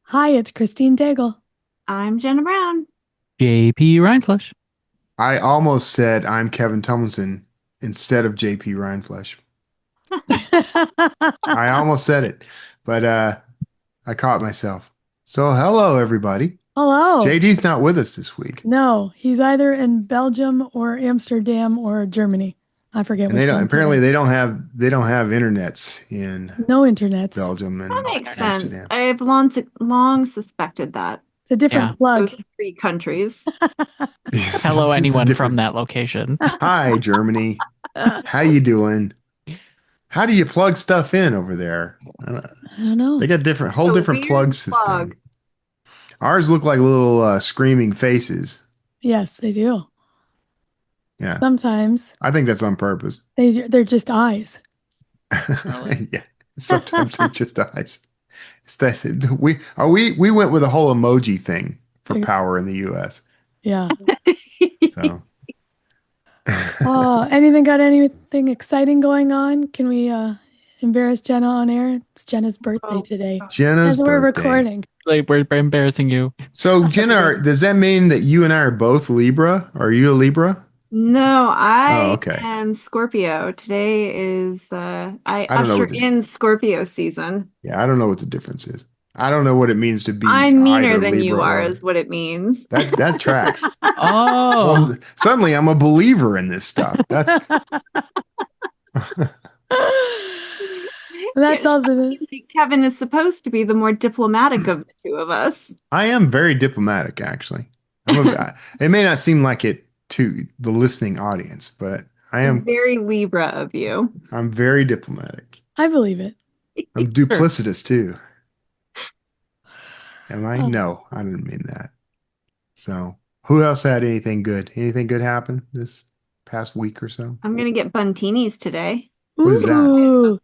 Hi, it's Christine Daigle. I'm Jenna Brown. JP Rindfleisch. I almost said I'm Kevin Tumlinson instead of JP Rindfleisch. I almost said it, but I caught myself. So hello everybody. Hello. JD's not with us this week. No, he's either in Belgium or Amsterdam or Germany. I forget And they which don't one apparently today. they don't have internets in No internets. Belgium That and makes sense. Amsterdam. I've long suspected that. It's a different Yeah. plug. Those three countries. Hello, It's anyone from different. that location. Hi, Germany. How you doing? How do you plug stuff in over there? I don't know. They got whole A different weird plug plug. system. Ours look like little screaming faces. Yes, they do. Yeah, Sometimes I think that's on purpose. they're just eyes. Really? Yeah, sometimes it's just eyes. It's that we went with a whole emoji thing for Like, power in the U.S. yeah. So Oh, got anything exciting going on? Can we embarrass Jenna on air? It's Jenna's birthday Oh, today Jenna's as we're birthday. recording. Like, we're embarrassing you. So Jenna, does that mean that you and I are both Libra? Are you a Libra? no, Oh, I okay. am Scorpio. Today is I I don't know usher what the in Scorpio season. yeah, I don't know what the difference is. I don't know what it means to be I'm meaner either than you Libra are, or is what it means. that tracks. Oh, Well, suddenly I'm a believer in this stuff. That's Yeah, That's all the shockingly, Kevin is supposed to be the more diplomatic of the two of us. I am very diplomatic, actually. It may not seem like it to the listening audience, but Very Libra of you. I'm very diplomatic. I believe it. I'm sure. duplicitous too. Am I? Oh, No, I didn't mean that. So, who else had anything good? Anything good happen this past week or so? I'm gonna get buntinis today. What is that? ooh,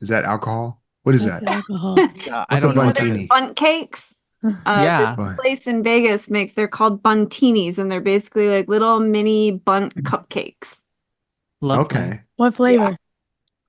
Is that alcohol? What is that's that? alcohol. I What's a don't know Oh, what there's that is. buntini? bunt cakes. This Yeah. What? place in Vegas makes, they're called buntinis, and they're basically like little mini bunt cupcakes. Lovely. Okay. What Yeah. flavor?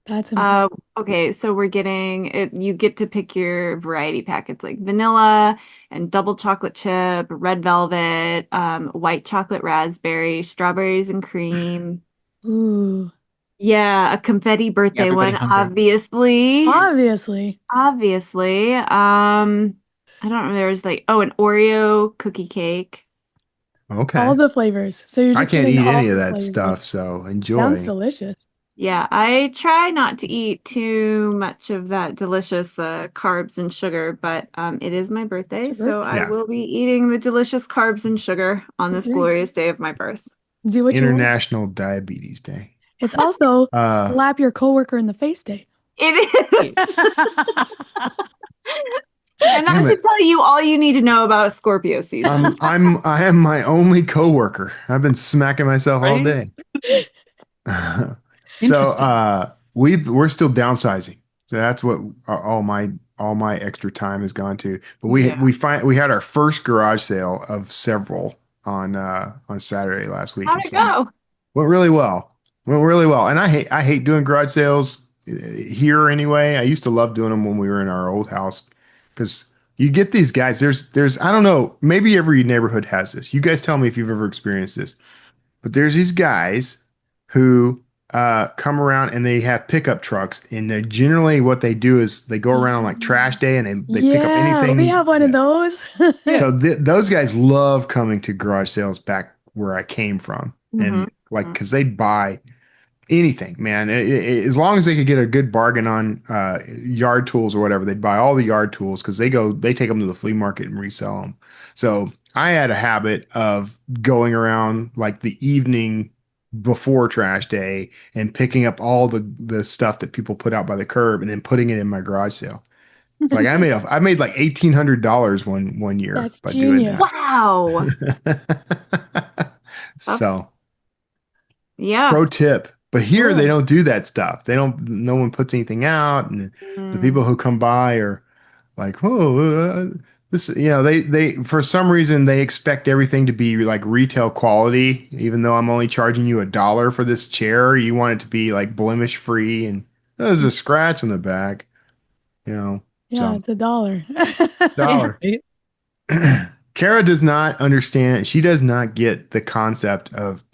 That's important. Okay, so we're getting it, you get to pick your variety pack. It's like vanilla and double chocolate chip, red velvet, white chocolate raspberry, strawberries and cream. Ooh, Yeah, a confetti birthday Everybody one, hungry. obviously. obviously. Obviously. I don't know. There's like, oh, an Oreo cookie cake. All Okay. the flavors. So you're I just can't getting eat all any of the that flavors. stuff, so Sounds enjoy. delicious. Yeah, I try not to eat too much of that delicious carbs and sugar, but it is my It's birthday, your so I birthday. Yeah. will be eating the delicious carbs and sugar on That's this right. glorious day of my birth. Do what you want. International Diabetes Day. It's also Uh, slap your coworker in the face day. It is. Hey, And that damn should it. tell you all you need to know about Scorpio season. I am my only coworker. I've been smacking myself all right? day. So Interesting. we're still downsizing. So that's what all my extra time has gone to. But Yeah. we had our first garage sale of several on Saturday last week, How'd and it so go? went really well. Went really well. And I hate doing garage sales here anyway. I used to love doing them when we were in our old house because you get these guys. There's I don't know, maybe every neighborhood has this. You guys tell me if you've ever experienced this. But there's these guys who come around and they have pickup trucks, and they generally what they do is they go around on like trash day and they pick up Yeah, we anything. have one of Yeah. those. Yeah. So those guys love coming to garage sales back where I came from, Hmm. and like because they'd buy anything, man. As long as they could get a good bargain on yard tools or whatever, they'd buy all the yard tools because they take them to the flea market and resell them. So I had a habit of going around like the evening before trash day and picking up all the stuff that people put out by the curb and then putting it in my garage sale. So like I made like $1,800 one year That's by doing genius. Wow. that. That's, So yeah. pro tip. But here they Cool. don't do that stuff. They don't. No one puts anything out, and the people Mm. who come by are like, "Oh, this." They for some reason they expect everything to be like retail quality, even though I'm only charging you $1 for this chair. You want it to be like blemish free, and there's a scratch on the back. You know, Yeah, it's $1. Dollar. Kara does not understand. She does not get the concept of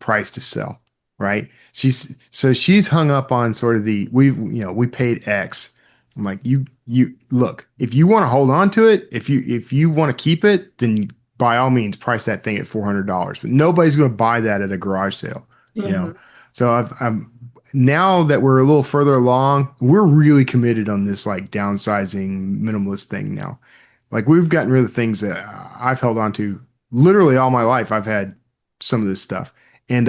price to sell, right? She's hung up on sort of we paid X. I'm like, you look, if you want to hold on to it, if you want to keep it, then by all means price that thing at $400. But nobody's going to buy that at a garage sale, you know. So I'm now that we're a little further along, we're really committed on this like downsizing minimalist thing now. Like we've gotten rid of things that I've held on to literally all my life. I've had some of this stuff. And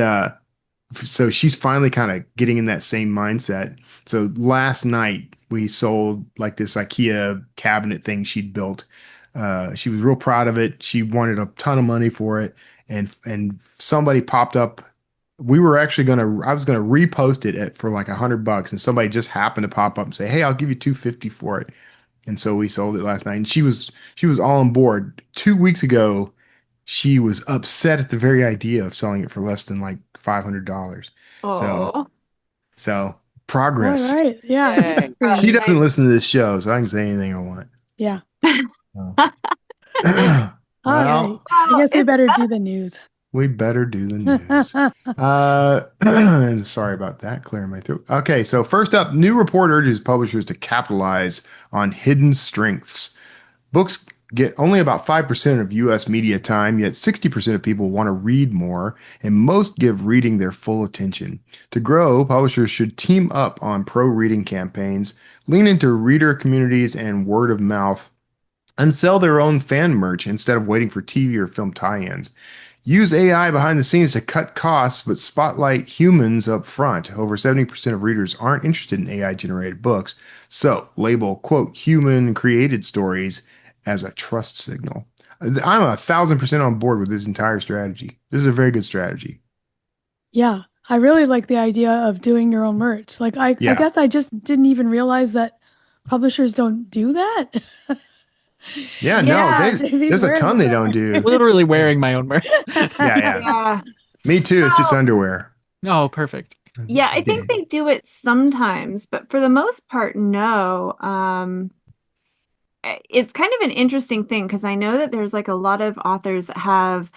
so she's finally kind of getting in that same mindset. So last night we sold like this IKEA cabinet thing she'd built. She was real proud of it. She wanted a ton of money for it. And somebody popped up. I was gonna repost it for like $100, and somebody just happened to pop up and say, "Hey, I'll give you $250 for it." And so we sold it last night, and she was all on board. 2 weeks ago, she was upset at the very idea of selling it for less than like $500. So Oh, so progress. All right. Yeah. Yay. That's pretty She neat. doesn't listen to this show, so I can say anything I want. Yeah. So. All Well, right. I guess we it's better do the news. we better do the news. Sorry about that, clearing my throat. Okay, so first up, new report urges publishers to capitalize on hidden strengths. Books get only about 5% of US media time, yet 60% of people want to read more, and most give reading their full attention. To grow, publishers should team up on pro-reading campaigns, lean into reader communities and word of mouth, and sell their own fan merch instead of waiting for TV or film tie-ins. Use AI behind the scenes to cut costs, but spotlight humans up front. Over 70% of readers aren't interested in AI-generated books, so label, quote, human-created stories as a trust signal. I'm 1,000% on board with this entire strategy. This is a very good strategy. Yeah. I really like the idea of doing your own merch. Like I Yeah. guess I just didn't even realize that publishers don't do that. Yeah, Yeah, no, JV's there's a wearing ton it. they don't do. Literally wearing my own merch. Yeah. yeah. Me too. It's just Well, underwear. Oh, perfect. Yeah, I think they do it sometimes, but for the most part, no. It's kind of an interesting thing because I know that there's like a lot of authors that have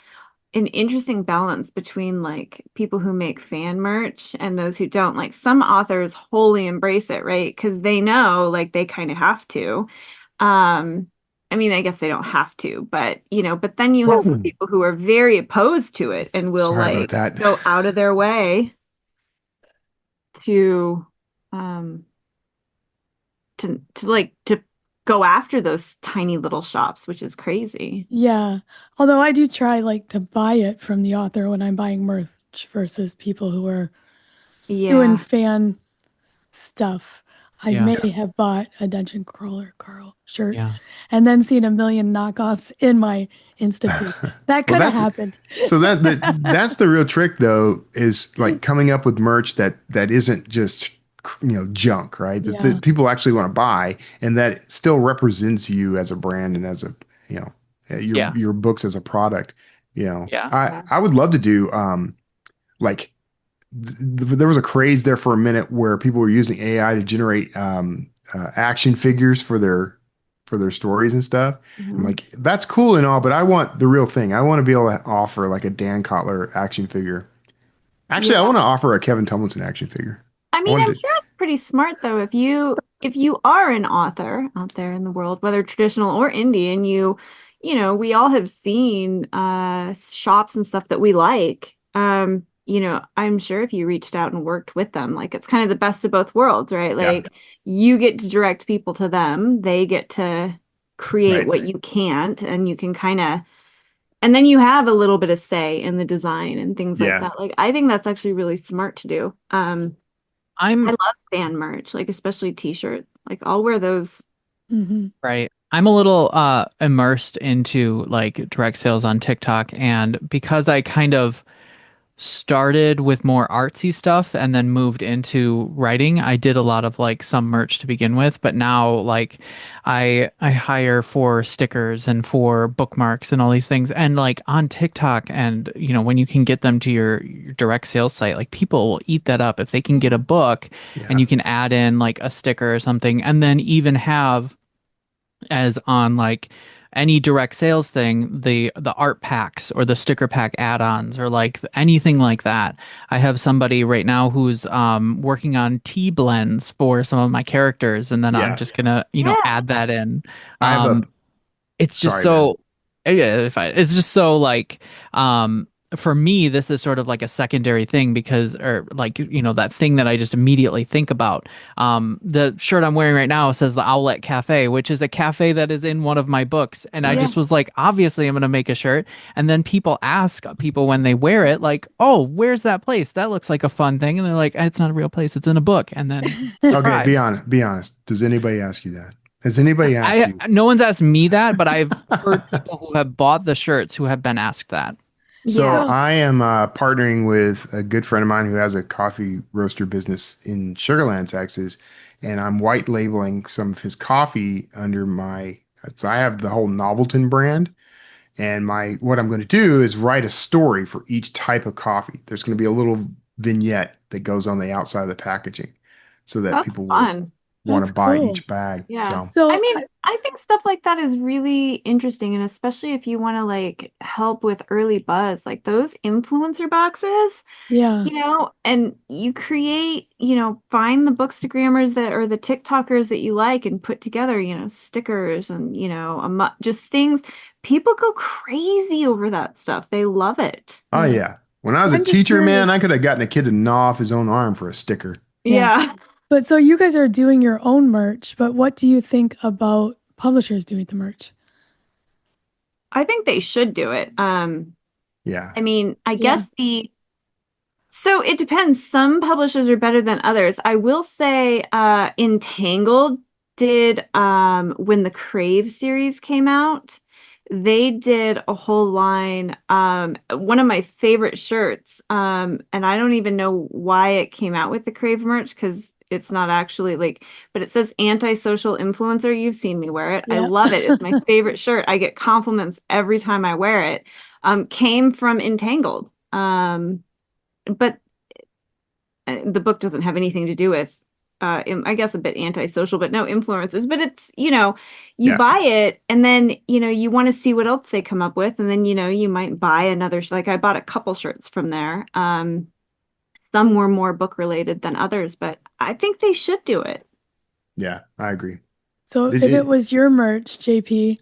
an interesting balance between like people who make fan merch and those who don't. Like some authors wholly embrace it, right? Because they know like they kind of have to. I mean, I guess they don't have to, but but then you have some people who are very opposed to it and will Sorry about like that. go out of their way to um to go after those tiny little shops, which is crazy. Yeah. Although I do try like to buy it from the author when I'm buying merch versus people who are doing Yeah. fan stuff. I Yeah. may have bought a Dungeon Crawler Carl shirt Yeah. and then seen a million knockoffs in my Instapeak. That could have happened. So that's the real trick, though, is like coming up with merch that isn't just junk, right? That Yeah. people actually want to buy, and that still represents you as a brand and as a Yeah. your books as a product. Yeah. I would love to do like there was a craze there for a minute where people were using AI to generate action figures for their stories and stuff. I'm like, that's cool and all, but I want the real thing. I want to be able to offer like a Dan Kotler action figure. Actually, I want to offer a Kevin Tumlinson action figure. I mean, I'm sure it's pretty smart though if you are an author out there in the world, whether traditional or indie, and we all have seen shops and stuff that we like. I'm sure if you reached out and worked with them, like it's kind of the best of both worlds, right? Like you get to direct people to them, they get to create what you can't, and you can and then you have a little bit of say in the design and things like that. Like I think that's actually really smart to do. I love fan merch, like especially t-shirts. Like I'll wear those. Right. I'm a little immersed into like direct sales on TikTok, and because I kind of started with more artsy stuff and then moved into writing, I did a lot of like some merch to begin with, but now like I hire for stickers and for bookmarks and all these things, and like on TikTok, and when you can get them to your direct sales site, like people will eat that up if they can get a book and you can add in like a sticker or something, and then even have as on like any direct sales thing, the art packs or the sticker pack add-ons or like anything like that. I have somebody right now who's working on tea blends for some of my characters, and then I'm Yeah. just gonna, Yeah. add that in. I have a Um, it's just sorry, man. so yeah, it's just so like for me this is sort of like a secondary thing because or like that thing that I just immediately think about. The shirt I'm wearing right now says the Owlet Cafe, which is a cafe that is in one of my books, and I Yeah. just was like, obviously I'm going to make a shirt. And then people ask people when they wear it like, oh, where's that place? That looks like a fun thing. And they're like, it's not a real place, it's in a book. And then Okay, be surprise. honest. Be honest. Does anybody ask you that? Has anybody asked I you? no one's asked me that, but I've heard people who have bought the shirts who have been asked that. So Yeah. So, I am partnering with a good friend of mine who has a coffee roaster business in Sugarland, Texas, and I'm white labeling some of his coffee under my. So I have the whole Novelton brand, and my what I'm going to do is write a story for each type of coffee. There's going to be a little vignette that goes on the outside of the packaging, so that That's people will fun. want to that's buy cool. each bag. Yeah. So I So, mean, I think stuff like that is really interesting, and especially if you want to like help with early buzz, like those influencer boxes, yeah, and you create, find the bookstagrammers that or the TikTokers that you like and put together, stickers and, just things. People go crazy over that stuff. They love it. oh yeah. yeah, when I was But a I'm just teacher, man, I curious. could have gotten a kid to gnaw off his own arm for a sticker. Yeah. Yeah. But so you guys are doing your own merch, but what do you think about publishers doing the merch? I think they should do it. Yeah. I mean, I guess Yeah. so it depends. Some publishers are better than others. I will say, Entangled did, when the Crave series came out, they did a whole line, one of my favorite shirts, and I don't even know why it came out with the Crave merch because it's not actually like, but it says antisocial influencer. You've seen me wear it. I Yeah. love it. It's my favorite shirt. I get compliments every time I wear it. Came from Entangled. But the book doesn't have anything to do with I guess a bit antisocial, but no influencers. But it's, you Yeah. buy it and then, you want to see what else they come up with. And then, you might buy another, like I bought a couple shirts from there. Some were more book related than others, but I think they should do it. Yeah, I agree. So Did if it you? was your merch, JP,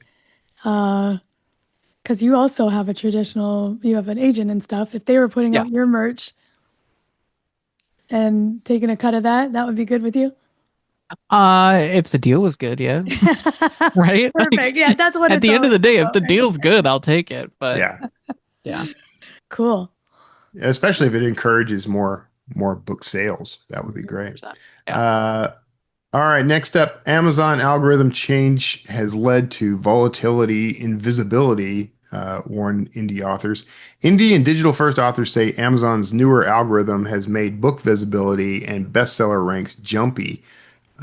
because you also have you have an agent and stuff. If they were putting Yeah. out your merch and taking a cut of that, that would be good with you. If the deal was good, yeah. Right? Perfect. Yeah, that's what At it's the end of always the day, if about, the right? deal's good, I'll take it. But Yeah. yeah. Cool. Especially if it encourages more book sales. That would be great. 100%. Yeah. Uh, all right, next up, Amazon algorithm change has led to volatility in visibility, warn indie authors. Indie and digital first authors say Amazon's newer algorithm has made book visibility and bestseller ranks jumpy,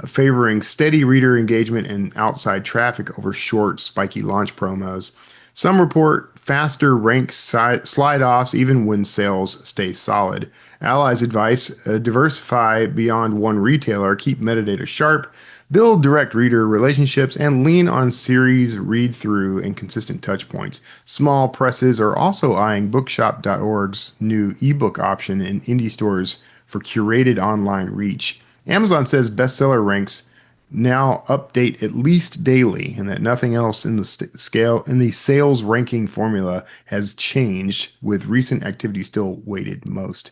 favoring steady reader engagement and outside traffic over short, spiky launch promos. Some report faster rank slide offs even when sales stay solid. Allies advice diversify beyond one retailer, keep metadata sharp, build direct reader relationships, and lean on series read through and consistent touch points. Small presses are also eyeing bookshop.org's new ebook option in indie stores for curated online reach. Amazon says bestseller ranks now update at least daily, and that nothing else in the scale in the sales ranking formula has changed, with recent activity still weighted most.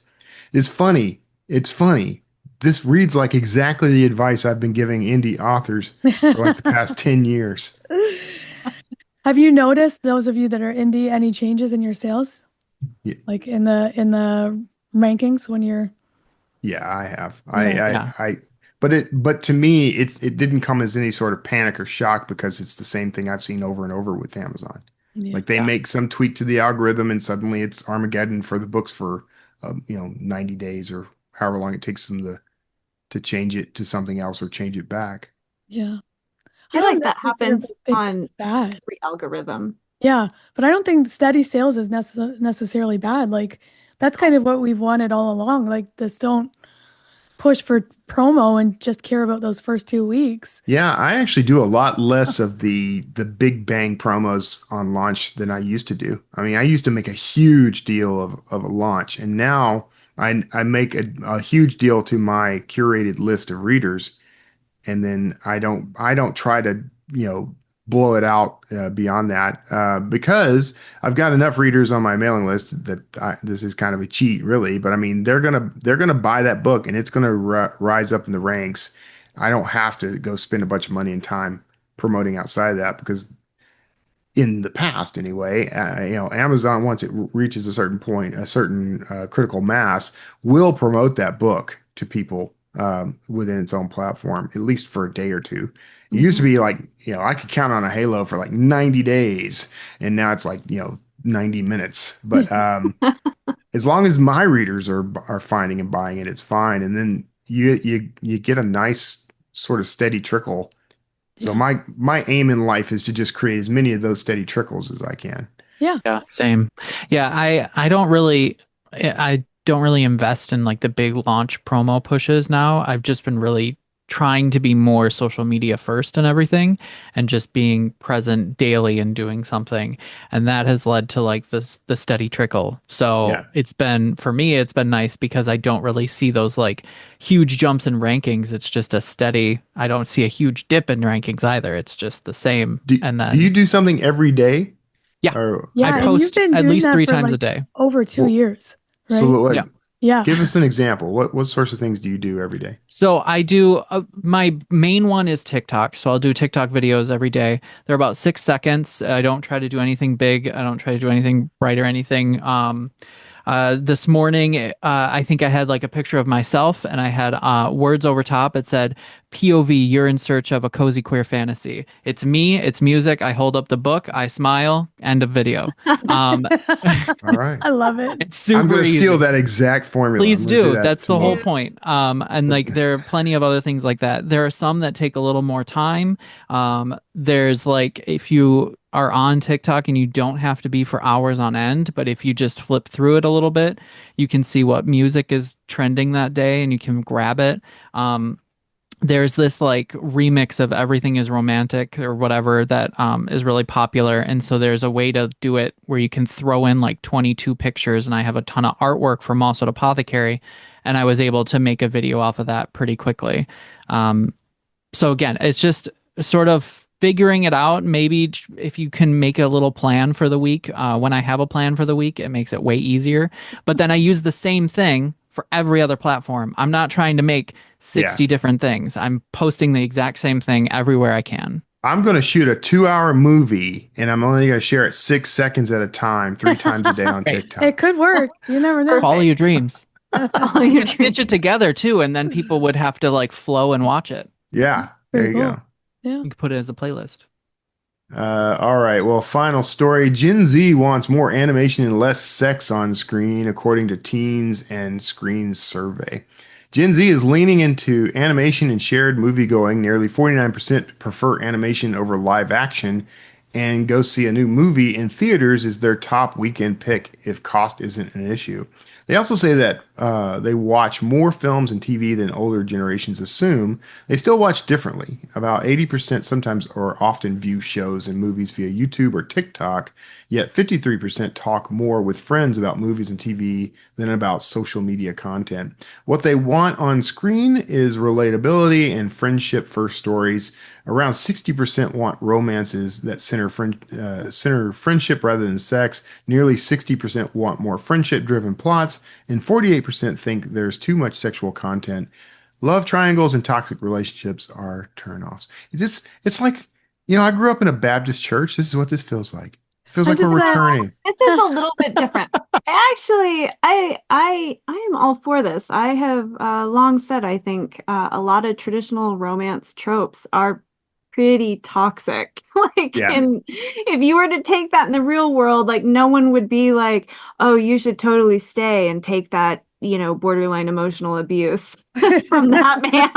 It's funny. It's funny. This reads like exactly the advice I've been giving indie authors for like the past 10 years. Have you noticed, those of you that are indie, any changes in your sales? Yeah, Like in the rankings when you're yeah, I have. yeah, Yeah. But to me, it didn't come as any sort of panic or shock because it's the same thing I've seen over and over with Amazon. yeah. Like they Yeah. make some tweak to the algorithm and suddenly it's Armageddon for the books for 90 days or however long it takes them to change it to something else or change it back. Yeah. I I feel don't like that happens necessarily think on that's bad. every algorithm. Yeah, but I don't think steady sales is necessarily bad. Like that's kind of what we've wanted all along. Like this don't push for promo and just care about those first 2 weeks. Yeah, I actually do a lot less of the big bang promos on launch than I used to do. I mean, I used to make a huge deal of a launch, and now I make a huge deal to my curated list of readers, and then I don't try to blow it out beyond that because I've got enough readers on my mailing list that this is kind of a cheat, really. But I mean, they're gonna buy that book, and it's gonna rise up in the ranks. I don't have to go spend a bunch of money and time promoting outside of that because in the past anyway, Amazon, once it reaches a certain point, a certain critical mass, will promote that book to people within its own platform, at least for a day or two. It used to be like, I could count on a Halo for like 90 days, and now it's like, 90 minutes. But as long as my readers are finding and buying it, it's fine. And then you get a nice sort of steady trickle. So Yeah. my aim in life is to just create as many of those steady trickles as I can. Yeah. Yeah, same. Yeah, I don't really invest in like the big launch promo pushes now. I've just been really trying to be more social media first and everything, and just being present daily and doing something. And that has led to like the steady trickle. So Yeah. it's been, for me, it's been nice because I don't really see those like huge jumps in rankings. It's just a steady, I don't see a huge dip in rankings either. It's just the same. Do, And do you then, do something every day? yeah, Or I Yeah. okay. And you've post been at doing least that three for times a like day. over 2 years, So right? like, Yeah. Yeah. give us an example. What sorts of things do you do every day? So I do my main one is TikTok. So I'll do TikTok videos every day. They're about 6 seconds. I don't try to do anything big. I don't try to do anything bright or anything. This morning, I think I had like a picture of myself and I had words over top. It said, POV, you're in search of a cozy queer fantasy. It's me, it's music. I hold up the book, I smile, end of video. Um, All right. I love it. it's I'm super going to steal easy. that exact formula. I'm Please going to do do. that That's the whole tomorrow. point. And like there are plenty of other things like that. There are some that take a little more time. There's like if you are on TikTok and you don't have to be for hours on end, but if you just flip through it a little bit, you can see what music is trending that day and you can grab it. There's this like remix of Everything is Romantic or whatever that is really popular. And so there's a way to do it where you can throw in like 22 pictures. And I have a ton of artwork from Also Apothecary. And I was able to make a video off of that pretty quickly. So again, it's just sort of figuring it out. Maybe if you can make a little plan for the week, when I have a plan for the week, it makes it way easier. But then I use the same thing for every other platform. I'm not trying to make 60 different things. I'm posting the exact same thing everywhere I can. I'm going to shoot a 2-hour movie and I'm only going to share it 6 seconds at a time, 3 times a day on Right. TikTok. It could work. You never know. Follow your dreams. Follow You your can stitch it together too, and then people would have to like flow and watch it. Yeah, there Very you cool. go. Yeah. You can put it as a playlist. All right. Well, final story. Gen Z wants more animation and less sex on screen, according to Teens and Screens survey. Gen Z is leaning into animation and shared movie going. Nearly 49% prefer animation over live action, and go see a new movie in theaters is their top weekend pick if cost isn't an issue. They also say that they watch more films and TV than older generations assume. They still watch differently. About 80% sometimes or often view shows and movies via YouTube or TikTok, yet 53% talk more with friends about movies and TV than about social media content. What they want on screen is relatability and friendship first stories. Around 60% want romances that center friendship rather than sex. Nearly 60% want more friendship-driven plots, and 48% think there's too much sexual content. Love triangles and toxic relationships are turnoffs. It's like, I grew up in a Baptist church. This is what this feels like. It feels I like we're just, returning. This is a little bit different. I am all for this. I have long said I think a lot of traditional romance tropes are pretty toxic. Like, Yeah. and if you were to take that in the real world, like no one would be like, "Oh, you should totally stay and take that, borderline emotional abuse from that man."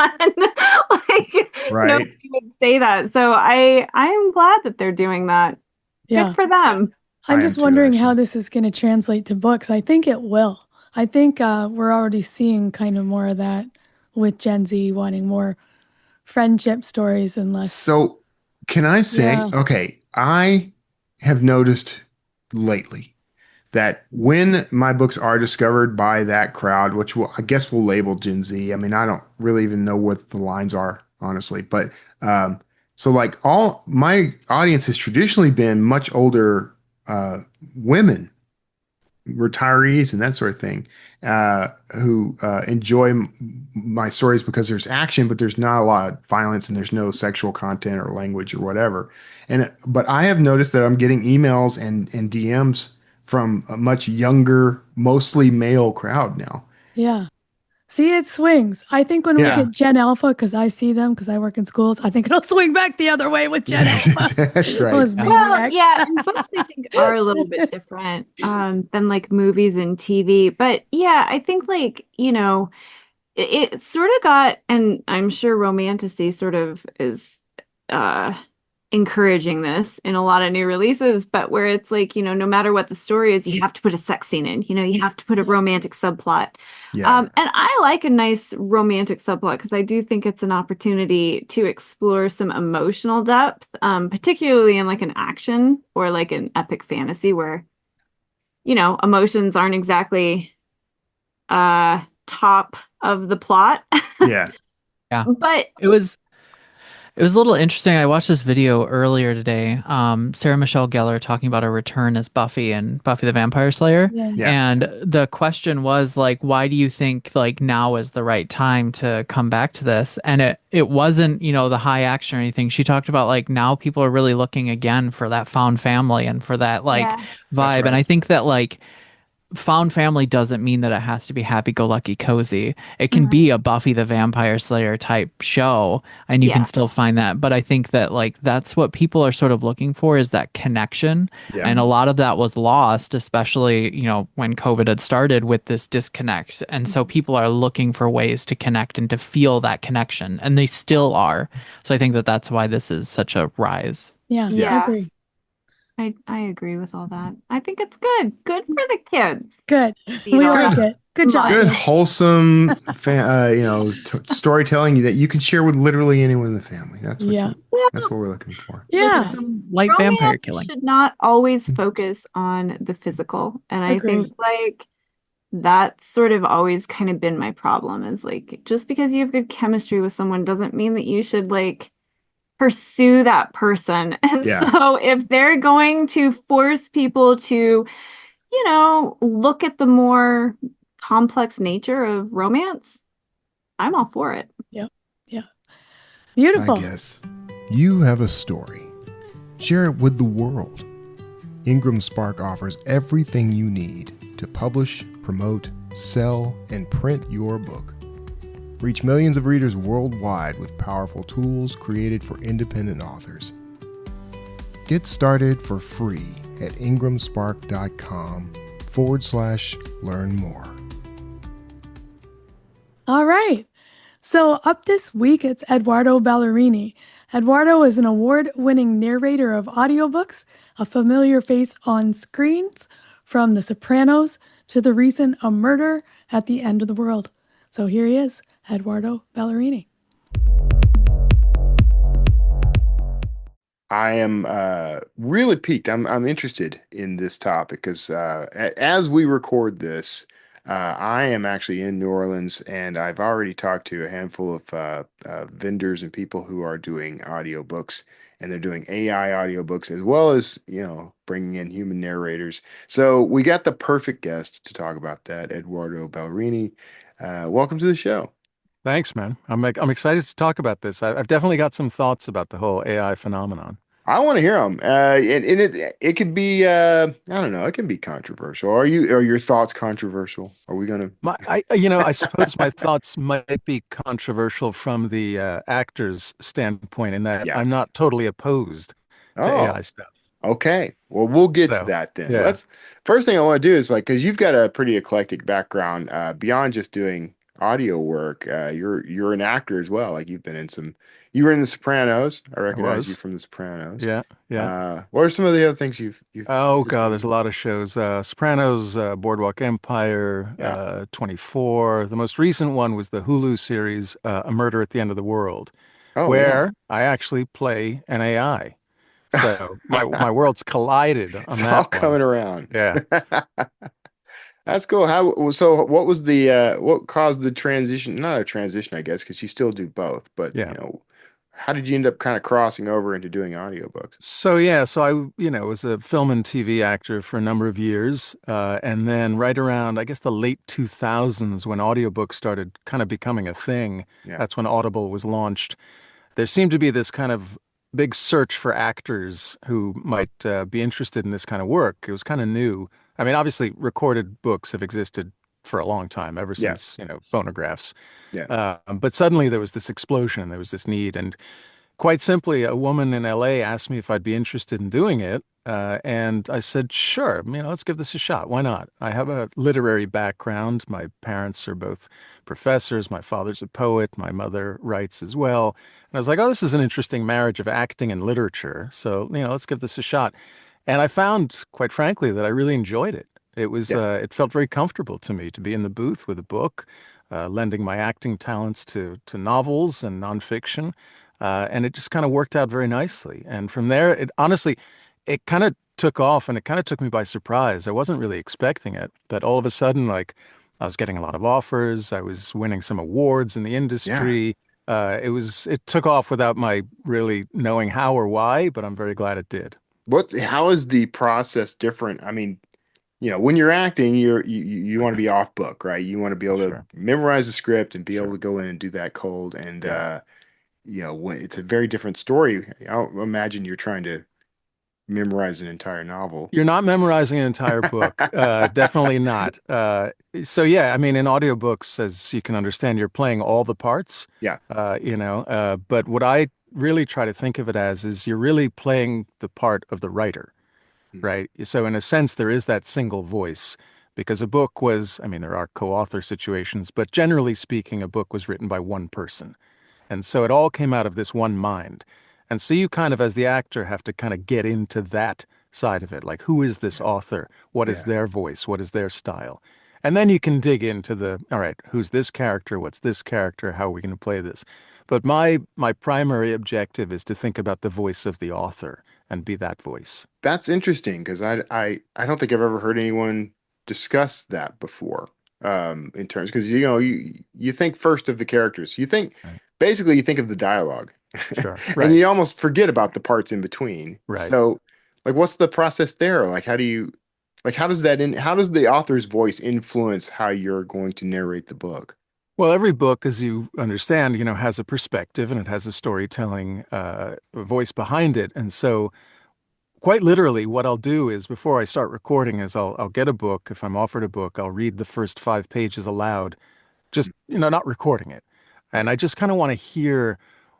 Like Right. nobody would say that. So I am glad that they're doing that. yeah. Good for them. I I'm am just too, wondering how actually. this is going to translate to books. I think it will. I think we're already seeing kind of more of that with Gen Z wanting more friendship stories and less. So, can I say, Yeah. okay, I have noticed lately that when my books are discovered by that crowd, which I guess we'll label Gen Z. I mean, I don't really even know what the lines are, honestly. But um, so like all my audience has traditionally been much older women, retirees and that sort of thing, who enjoy my stories because there's action, but there's not a lot of violence and there's no sexual content or language or whatever. But I have noticed that I'm getting emails and DMs from a much younger, mostly male crowd now. Yeah. See, it swings. I think when we Yeah. get Gen Alpha, because I see them because I work in schools, I think it'll swing back the other way with Gen Alpha. Right. Those Yeah. Well, maniacs. yeah, and books I think are a little bit different than like movies and TV. But yeah, I think like, it sort of got, and I'm sure romanticy sort of is uh encouraging this in a lot of new releases, but where it's like, no matter what the story is, you have to put a sex scene in, you have to put a romantic subplot. Yeah. And I like a nice romantic subplot because I do think it's an opportunity to explore some emotional depth, particularly in like an action or like an epic fantasy where, emotions aren't exactly top of the plot. Yeah. Yeah. But It was a little interesting. I watched this video earlier today. Sarah Michelle Gellar talking about her return as Buffy and Buffy the Vampire Slayer. Yeah. Yeah. And the question was like, why do you think like now is the right time to come back to this? And it wasn't, the high action or anything. She talked about like now people are really looking again for that found family and for that like yeah, vibe. That's And right. I think that like found family doesn't mean that it has to be happy-go-lucky cozy. It can be a Buffy the Vampire Slayer type show, and you can yeah, still find that. But I think that like that's what people are sort of looking for is that connection. Yeah. And a lot of that was lost, especially, when COVID had started with this disconnect. And so people are looking for ways to connect and to feel that connection, and they still are. So I think that that's why this is such a rise. Yeah. Yeah. I yeah. agree. I agree with all that. I think it's good. Good for the kids. Good. See We all like that it. Good job. smut. Good, kids. wholesome, storytelling that you can share with literally anyone in the family. Yeah. That's what we're looking for. With Yeah. some light vampire Romance killing. should not always focus on the physical. And I Agree. think like that's sort of always kind of been my problem is like just because you have good chemistry with someone doesn't mean that you should like pursue that person. And Yeah. so if they're going to force people to, look at the more complex nature of romance, I'm all for it. Yeah. I Beautiful. guess. You have a story. Share it with the world. Ingram Spark offers everything you need to publish, promote, sell, and print your book. Reach millions of readers worldwide with powerful tools created for independent authors. Get started for free at ingramspark.com/learn more. All right. So up this week, it's Edoardo Ballerini. Edoardo is an award-winning narrator of audiobooks, a familiar face on screens, from The Sopranos to the recent A Murder at the End of the World. So here he is, Edoardo Ballerini. I am really piqued. I'm interested in this topic because as we record this, I am actually in New Orleans, and I've already talked to a handful of vendors and people who are doing audiobooks, and they're doing AI audiobooks as well as, bringing in human narrators. So we got the perfect guest to talk about that, Edoardo Ballerini. Welcome to the show. Thanks, man. I'm excited to talk about this. I've definitely got some thoughts about the whole AI phenomenon. I want to hear them. And it could be I don't know, it can be controversial. Are your thoughts controversial? Are we gonna I suppose my thoughts might be controversial from the actor's standpoint in that Yeah. I'm not totally opposed to Oh, AI stuff. okay. Well, we'll get to So, that then. yeah. First thing I want to do is like, because you've got a pretty eclectic background, beyond just doing audio work. You're an actor as well. Like you were in The Sopranos. I I recognize you was. from The Sopranos. Yeah, yeah. What are some of the other things Oh you've God, there's a done? lot of shows. Sopranos, Boardwalk Empire, Yeah. 24. The most recent one was the Hulu series, A Murder at the End of the World, Oh yeah. where I actually play an AI. So my worlds collided on It's all that one. coming around. Yeah. That's cool. So what was what caused the transition? Not a transition, I guess, because you still do both, but Yeah. how did you end up kind of crossing over into doing audiobooks? So yeah, so was a film and TV actor for a number of years, and then right around I guess the late 2000s when audiobooks started kind of becoming a thing, Yeah. that's when Audible was launched. There seemed to be this kind of big search for actors who might be interested in this kind of work. It was kind of new. I mean, obviously, recorded books have existed for a long time, ever Yeah. since, phonographs. Yeah. But suddenly there was this explosion, there was this need, and quite simply, a woman in LA asked me if I'd be interested in doing it. And I said, sure, let's give this a shot. Why not? I have a literary background. My parents are both professors. My father's a poet. My mother writes as well. And I was like, oh, this is an interesting marriage of acting and literature. So, let's give this a shot. And I found, quite frankly, that I really enjoyed it. Yeah. It felt very comfortable to me to be in the booth with a book, lending my acting talents to novels and nonfiction. And it just kind of worked out very nicely. And from there, it kind of took off and it kind of took me by surprise. I wasn't really expecting it, but all of a sudden, like I was getting a lot of offers. I was winning some awards in the Yeah. industry. It took off without my really knowing how or why, but I'm very glad it did. How is the process different? I mean, when you're acting, you want to be off book, right? You want to be able to Sure. memorize the script and be able Sure. to go in and do that cold. And Yeah. when it's a very different story. I'll imagine you're trying to memorize an entire novel. You're not memorizing an entire book. Definitely not. So yeah, I mean, in audiobooks, as you can understand, you're playing all the parts. Yeah. But what I really try to think of it as is you're really playing the part of the writer, Mm. right? So in a sense, there is that single voice because a book was, I mean, there are co-author situations, but generally speaking, a book was written by one person. And so it all came out of this one mind. And so you kind of, as the actor, have to kind of get into that side of it. Like, who is this Yeah. author? What is Yeah. their voice? What is their style? And then you can dig into all right, who's this character? What's this character? How are we going to play this? But my primary objective is to think about the voice of the author and be that voice. That's interesting because I don't think I've ever heard anyone discuss that before. In terms because you think first of the characters. Right. Basically you think of the dialogue. Sure. And Right. you almost forget about the parts in between. Right. So like what's the process there? Like how does the author's voice influence how you're going to narrate the book? Well, every book, as you understand, has a perspective and it has a storytelling voice behind it. And so quite literally, what I'll do is before I start recording is I'll get a book. If I'm offered a book, I'll read the first 5 pages aloud, just, not recording it. And I just kind of want to hear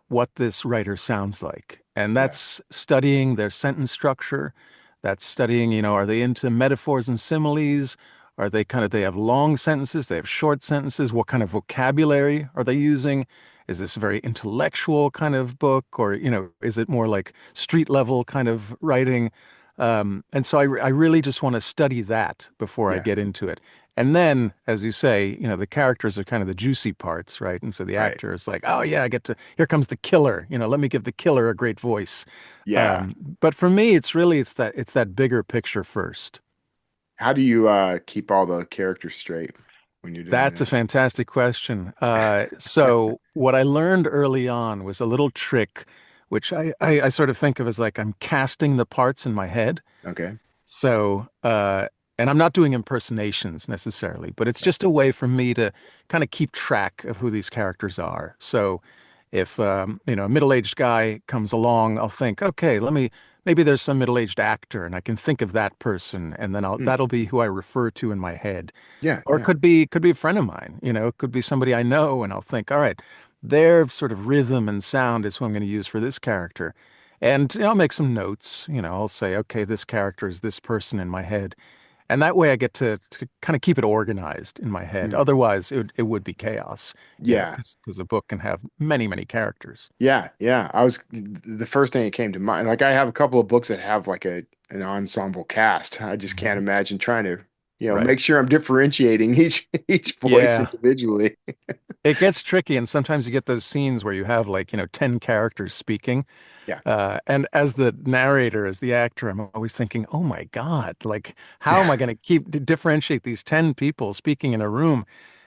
what this writer sounds like. And Yeah. that's studying their sentence structure. That's studying, are they into metaphors and similes? Are they have long sentences? They have short sentences? What kind of vocabulary are they using? Is this a very intellectual kind of book? Or, is it more like street level kind of writing? And so I really just want to study that before I Yeah. get into it. And then, as you say, the characters are kind of the juicy parts, right? And so the Right. actor is like, oh yeah, here comes the killer. Let me give the killer a great voice. Yeah. But for me, it's that bigger picture first. How do you keep all the characters straight when you're doing That's a that? fantastic question. So what I learned early on was a little trick, which I sort of think of as like I'm casting the parts in my head. Okay. So, and I'm not doing impersonations necessarily, but it's just a way for me to kind of keep track of who these characters are. So if, a middle-aged guy comes along, I'll think, okay, maybe there's some middle-aged actor and I can think of that person and then Hmm. that'll be who I refer to in my head. Yeah, Or it yeah. could be a friend of mine, it could be somebody I know and I'll think, all right, their sort of rhythm and sound is who I'm going to use for this character. And I'll make some notes, I'll say, okay, this character is this person in my head. And that way I get to kind of keep it organized in my head. Mm. Otherwise, it would be chaos, Yeah. because a book can have many, many characters. Yeah. Yeah. The first thing that came to mind, like I have a couple of books that have like an ensemble cast. I just can't Mhm. imagine trying to, Right. make sure I'm differentiating each voice Yeah. individually. It gets tricky, and sometimes you get those scenes where you have like, 10 characters speaking. Yeah. And as the narrator, as the actor, I'm always thinking, oh my God, like, how am I going to differentiate these 10 people speaking in a room?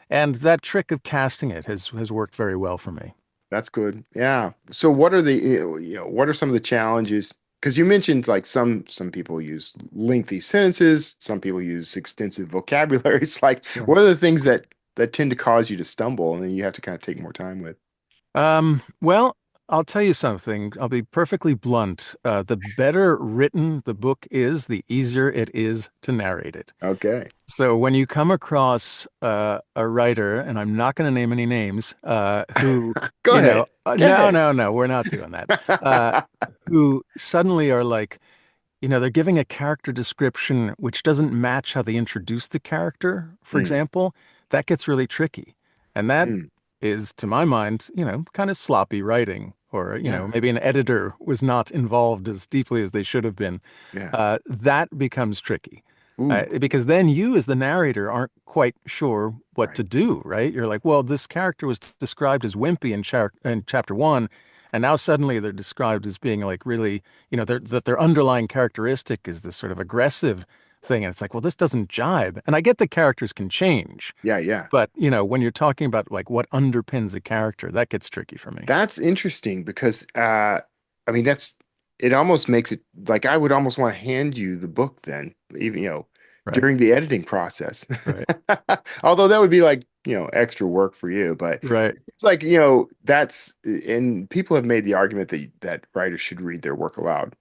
And that trick of casting it has worked very well for me. That's good. Yeah. So what are some of the challenges? Because you mentioned like some people use lengthy sentences, some people use extensive vocabulary. It's like, Sure. what are the things that tend to cause you to stumble and then you have to kind of take more time with? Well, I'll tell you something. I'll be perfectly blunt. The better written the book is, the easier it is to narrate it. Okay. So when you come across a writer, and I'm not going to name any names, who, Go ahead. Go no, ahead. no, no, we're not doing that. Uh, who suddenly are like, they're giving a character description which doesn't match how they introduce the character, for Mm, example, that gets really tricky. And that mm, is, to my mind, kind of sloppy writing, or, yeah. maybe an editor was not involved as deeply as they should have been. Yeah. That becomes tricky. Ooh, Because then you, as the narrator, aren't quite sure what right. to do, right? You're like, well, this character was described as wimpy in chapter one, and now suddenly they're described as being like really, that their underlying characteristic is this sort of aggressive thing. And it's like, well, this doesn't jibe. And I get the characters can change, Yeah, yeah. but, when you're talking about like what underpins a character, that gets tricky for me. That's interesting because I mean it almost makes it like I would almost want to hand you the book then, even Right. during the editing process. Right. Although that would be like, extra work for you, but Right. it's like, that's and people have made the argument that writers should read their work aloud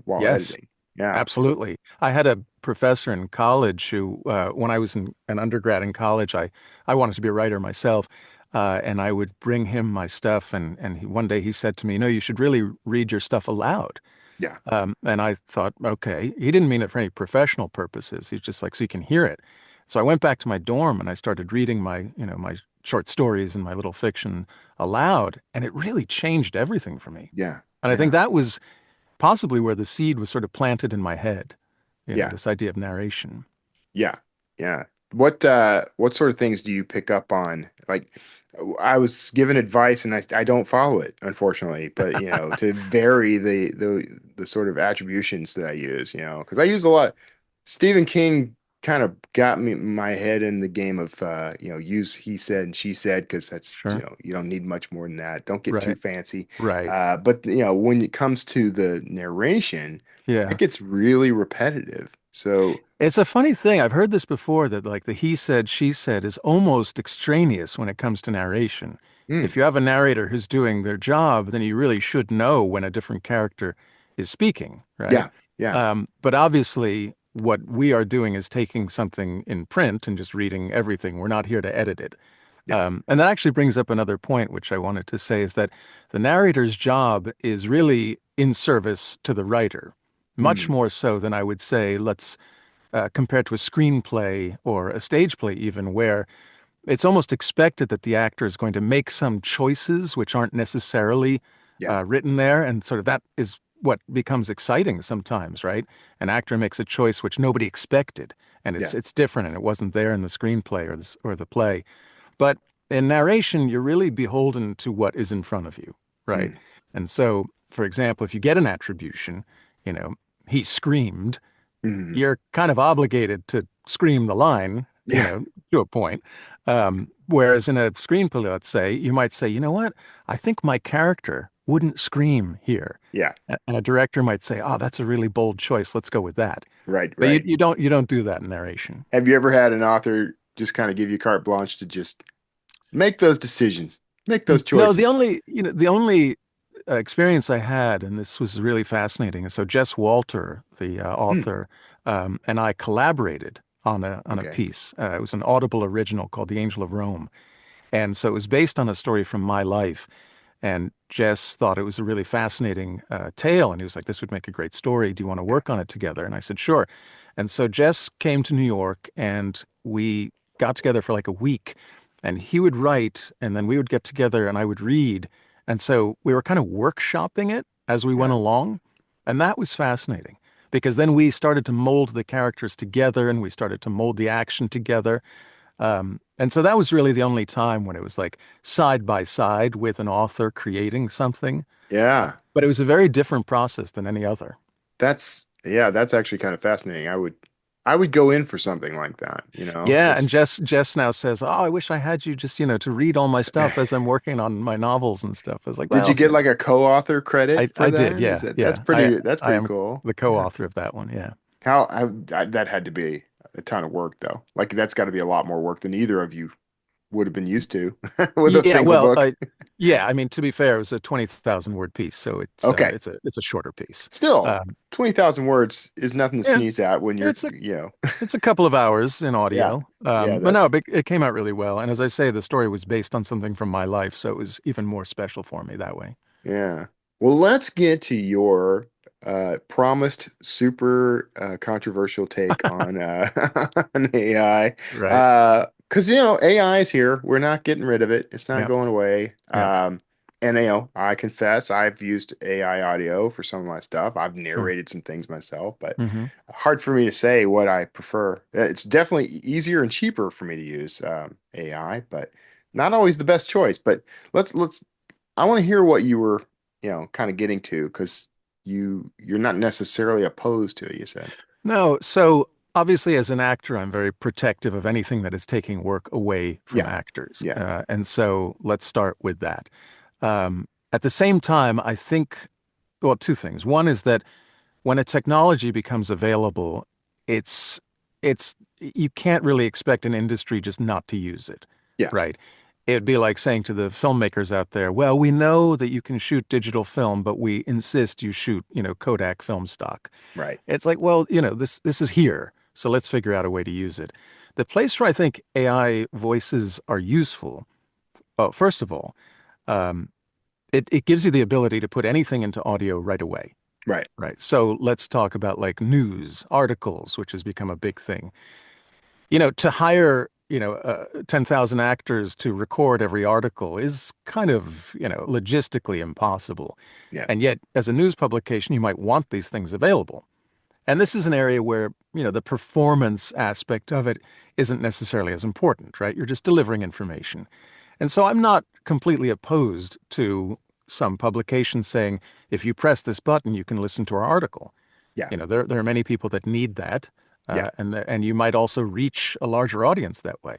while Yes. editing. Yeah. Absolutely. I had a professor in college who, when I was an undergrad in college, I wanted to be a writer myself, and I would bring him my stuff, and one day he said to me, you should really read your stuff aloud. Yeah. And I thought, okay, he didn't mean it for any professional purposes. He's just like, so you can hear it. So I went back to my dorm and I started reading my short stories and my little fiction aloud, and it really changed everything for me. Yeah. And I think Yeah. that was possibly where the seed was sort of planted in my head, Yeah. this idea of narration. Yeah. Yeah. What sort of things do you pick up on? Like I was given advice and I don't follow it, unfortunately, but to vary the sort of attributions that I use, because I use a lot. Stephen King kind of got me my head in the game of use he said and she said because that's Sure. you don't need much more than that. Don't get too Right. fancy. Right. But when it comes to the narration, it Yeah. gets really repetitive. So It's a funny thing. I've heard this before, that like the he said, she said is almost extraneous when it comes to narration. If mm, you have a narrator who's doing their job, then you really should know when a different character is speaking, right? yeah, yeah, But obviously, what we are doing is taking something in print and just reading everything. We're not here to edit it. yeah. And that actually brings up another point, which I wanted to say, is that the narrator's job is really in service to the writer, much Mm, more so than I would say, compared to a screenplay or a stage play, even, where it's almost expected that the actor is going to make some choices which aren't necessarily yeah, written there. And sort of that is what becomes exciting sometimes, right? An actor makes a choice which nobody expected, and yeah. it's different, and it wasn't there in the screenplay or the play. But in narration, you're really beholden to what is in front of you, right? Mm, And so, for example, if you get an attribution, you know, he screamed, mm, you're kind of obligated to scream the line, yeah, to a point. Whereas in a screenplay, let's say, you might say, you know what? I think my character wouldn't scream here. yeah. And a director might say, oh, that's a really bold choice. Let's go with that. Right, But you, right. you don't do that in narration. Have you ever had an author just kind of give you carte blanche to just make those decisions, make those No, choices? the only experience I had, and this was really fascinating. So Jess Walter, the Hmm, author, and I collaborated on a okay. piece. It was an Audible original called The Angel of Rome, and so it was based on a story from my life. And Jess thought it was a really fascinating tale, and he was like, "This would make a great story. Do you want to work on it together?" And I said, "Sure." And so Jess came to New York, and we got together for like a week, and he would write, and then we would get together, and I would read, and so we were kind of workshopping it as we went Yeah. along, and that was fascinating because then we started to mold the characters together, and we started to mold the action together. And so that was really the only time when it was like side by side with an author creating something. Yeah. But it was a very different process than any other. That's actually kind of fascinating. I would go in for something like that, Yeah, and just Jess now says, "Oh, I wish I had you just, to read all my stuff as I'm working on my novels and stuff." I was like, did you "Well, get like a co-author credit for I did, that? yeah, That's yeah. pretty I am cool. the Yeah. co-author of that one. Yeah. That had to be a ton of work though. Like that's got to be a lot more work than either of you would have been used to with a Yeah, single well, book. yeah, I mean, to be fair, it was a 20,000 word piece, so Okay. it's a shorter piece. Still, Um, 20,000 words is nothing to yeah, sneeze at when you're, it's it's a couple of hours in yeah. audio. Yeah, But no, it came out really well. And as I say, the story was based on something from my life, so it was even more special for me that way. yeah. Well, let's get to your promised super controversial take on on AI. Right, Because AI is here. We're not getting rid of it. It's not yeah, going away. yeah, And I confess I've used AI audio for some of my stuff. I've sure. narrated some things myself, but Hmm. hard for me to say what I prefer. It's definitely easier and cheaper for me to use AI, but not always the best choice. But let's I want to hear what you were, kind of getting to because you're not necessarily opposed to it, you said. No, so obviously, as an actor, I'm very protective of anything that is taking work away from Yeah, actors. yeah, And so let's start with that. At the same time, I think, well, two things. One is that when a technology becomes available, it's you can't really expect an industry just not to use it, yeah, right? It'd be like saying to the filmmakers out there, well, we know that you can shoot digital film, but we insist you shoot, Kodak film stock. right. It's like, well, this is here, so let's figure out a way to use it. The place where I think AI voices are useful, well, first of all, um, it gives you the ability to put anything into audio right away. Right. Right. So let's talk about like news articles, which has become a big thing. To hire, 10,000 actors to record every article is kind of, logistically impossible. Yeah. And yet, as a news publication, you might want these things available. And this is an area where, the performance aspect of it isn't necessarily as important, right? You're just delivering information. And so I'm not completely opposed to some publications saying, if you press this button, you can listen to our article. Yeah. There are many people that need that, Yeah. and you might also reach a larger audience that way.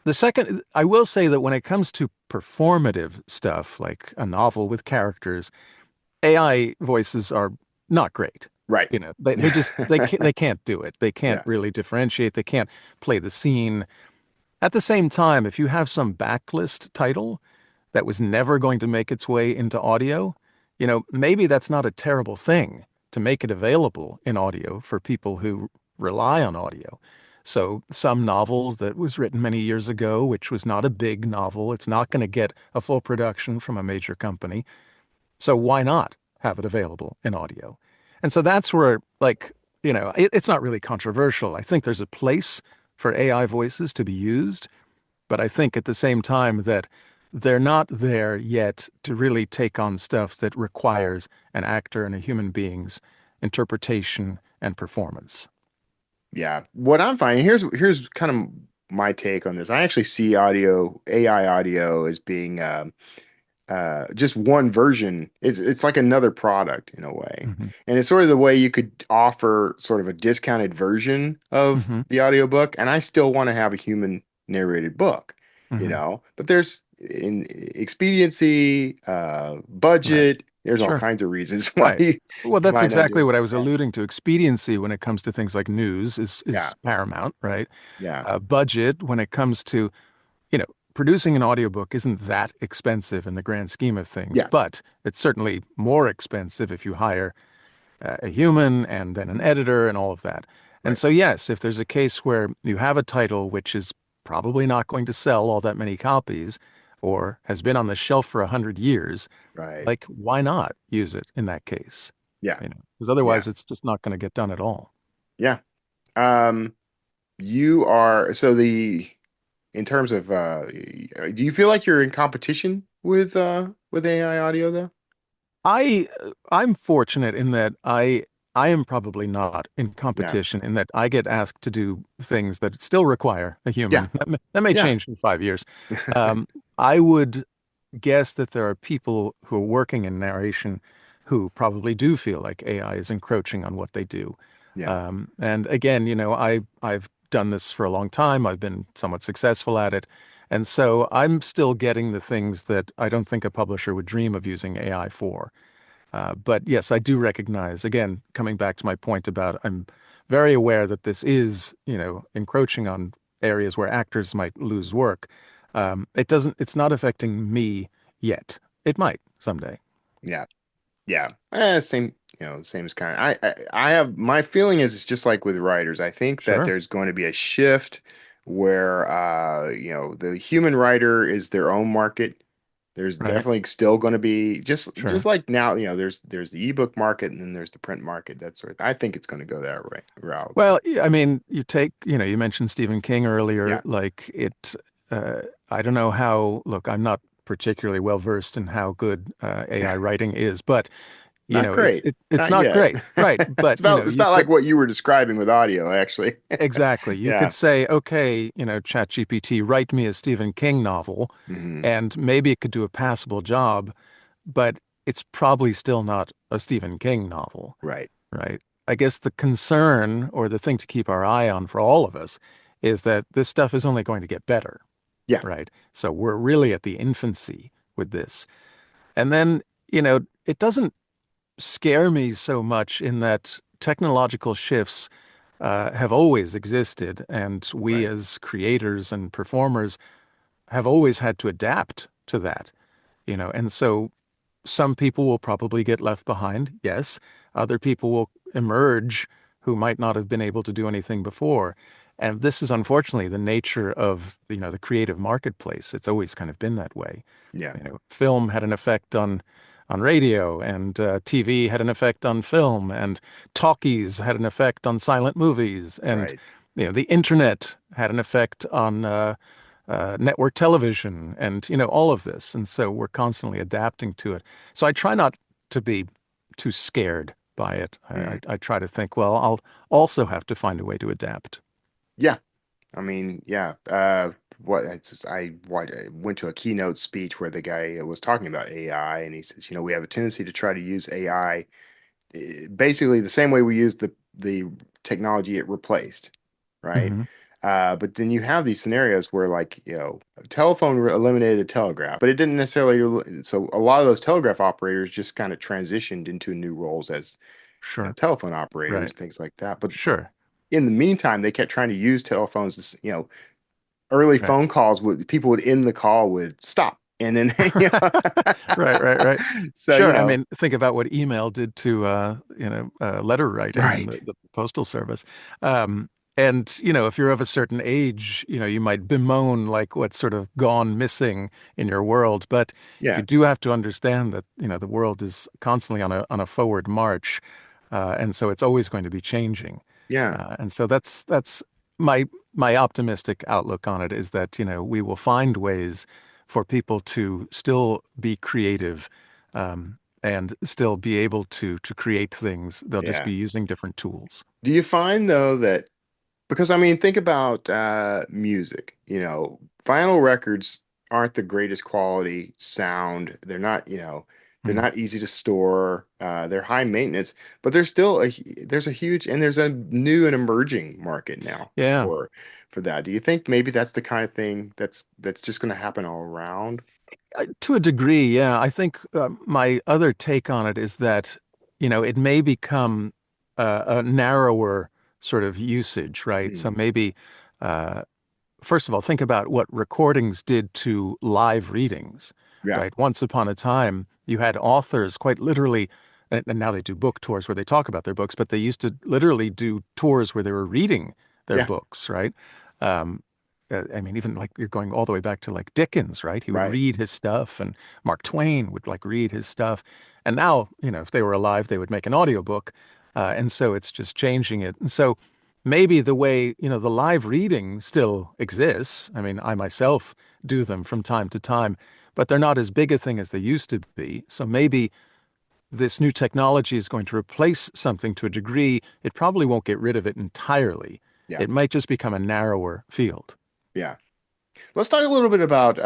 The second, I will say that when it comes to performative stuff, like a novel with characters, AI voices are not great. Right. They can't do it. They can't Yeah. really differentiate. They can't play the scene. At the same time, if you have some backlist title that was never going to make its way into audio, maybe that's not a terrible thing to make it available in audio for people who rely on audio. So some novel that was written many years ago, which was not a big novel, it's not going to get a full production from a major company. So why not have it available in audio? And so that's where, like, it's not really controversial. I think there's a place for AI voices to be used, but I think at the same time that they're not there yet to really take on stuff that requires an actor and a human being's interpretation and performance. Yeah. What I'm finding, here's kind of my take on this. I actually see AI audio as being just one version. It's like another product in a way. Hmm. And it's sort of the way you could offer sort of a discounted version of Hmm. the audiobook, and I still want to have a human narrated book, Hmm. But there's in expediency, Right. budget, there's all Sure. kinds of reasons why Right. you Well, that's might not do exactly it. what I was Yeah. alluding to. Expediency when it comes to things like news Yeah. is paramount, right? Yeah. Budget when it comes to, you know, producing an audiobook isn't that expensive in the grand scheme of things, Yeah. but it's certainly more expensive if you hire a human and then an editor and all of that. And Right. so, yes, if there's a case where you have a title which is probably not going to sell all that many copies, or has been on the shelf for 100 years, Right. like why not use it in that case? Yeah. Because Yeah. otherwise it's just not going to get done at all. Yeah. Um, you are so the in terms of do you feel like you're in competition with AI audio though? I'm fortunate in that I am probably not in Yeah. competition in that I get asked to do things that still require a Yeah. human. That may Yeah. change in 5 years. I would guess that there are people who are working in narration who probably do feel like AI is encroaching on what they do. Yeah. And again, I've done this for a long time. I've been somewhat successful at it. And so I'm still getting the things that I don't think a publisher would dream of using AI for. But yes, I do recognize, again, coming back to my point about I'm very aware that this is, encroaching on areas where actors might lose work. It's not affecting me yet. It might someday. Yeah. Yeah. Same, same as kind of I have my feeling is it's just like with writers. I think that Sure. there's going to be a shift where the human writer is their own market. There's Right. definitely still going to be just Sure. like now, there's the ebook market and then there's the print market, that sort of thing. I think it's going to go that route. Well, But I mean, you mentioned Stephen King earlier, yeah, like I don't know look, I'm not particularly well versed in how good AI writing is, but not great. it's Not not yet. great, right? It's But about you like could what you were describing with audio, actually. exactly you Yeah. could say, okay, ChatGPT, write me a Stephen King novel, Hmm. and maybe it could do a passable job, but it's probably still not a Stephen King novel, Right. right? I guess the concern or the thing to keep our eye on for all of us is that this stuff is only going to get better, Yeah. right? So we're really at the infancy with this. And then, it doesn't scare me so much in that technological shifts have always existed, and we Right. as creators and performers have always had to adapt to that, and so some people will probably get left behind, yes. Other people will emerge who might not have been able to do anything before. And this is unfortunately the nature of, the creative marketplace. It's always kind of been that way. Yeah. Film had an effect on radio, and TV had an effect on film, and talkies had an effect on silent movies, and Right. the internet had an effect on network television, and all of this. And so we're constantly adapting to it. So I try not to be too scared by it. Mm. I try to think, well, I'll also have to find a way to adapt. Yeah. I mean, yeah. I went to a keynote speech where the guy was talking about AI, and he says, we have a tendency to try to use AI basically the same way we use the technology it replaced, right? Hmm. But then you have these scenarios where, like, a telephone eliminated the telegraph, but it didn't necessarily. So a lot of those telegraph operators just kind of transitioned into new roles as, Sure. telephone operators, Right. things like that. But Sure. in the meantime, they kept trying to use telephones. Early Right. phone calls would people would end the call with stop, and then Right. Right. Right. so Sure. I mean, think about what email did to letter writing and right, the postal service. And if you're of a certain age, you might bemoan like what's sort of gone missing in your world. But you yeah, do have to understand that the world is constantly on a forward march, and so it's always going to be changing. yeah, And so that's my my optimistic outlook on it is that we will find ways for people to still be creative, and still be able to create things. They'll just yeah. be using different tools. Do you find though that because I mean, think about music. Vinyl records aren't the greatest quality sound. They're Mm. not easy to store. They're high maintenance, but there's a huge and there's a new and emerging market now Yeah. for that. Do you think maybe that's the kind of thing that's just going to happen all around? To a degree, yeah. I think my other take on it is that, it may become a narrower sort of usage, right? So Mm, maybe, uh, first of all, think about what recordings did to live readings, yeah, right? Once upon a time, you had authors quite literally, and now they do book tours where they talk about their books, but they used to literally do tours where they were reading their yeah, books, right? Um, I mean, even like you're going all the way back to like Dickens, right? He would Right. read his stuff, and Mark Twain would like read his stuff. And now, if they were alive, they would make an audiobook. And so it's just changing it. And so maybe the way, the live reading still exists. I mean, I myself do them from time to time, but they're not as big a thing as they used to be. So maybe this new technology is going to replace something to a degree. It probably won't get rid of it entirely. Yeah. It might just become a narrower field. Yeah. Let's talk a little bit about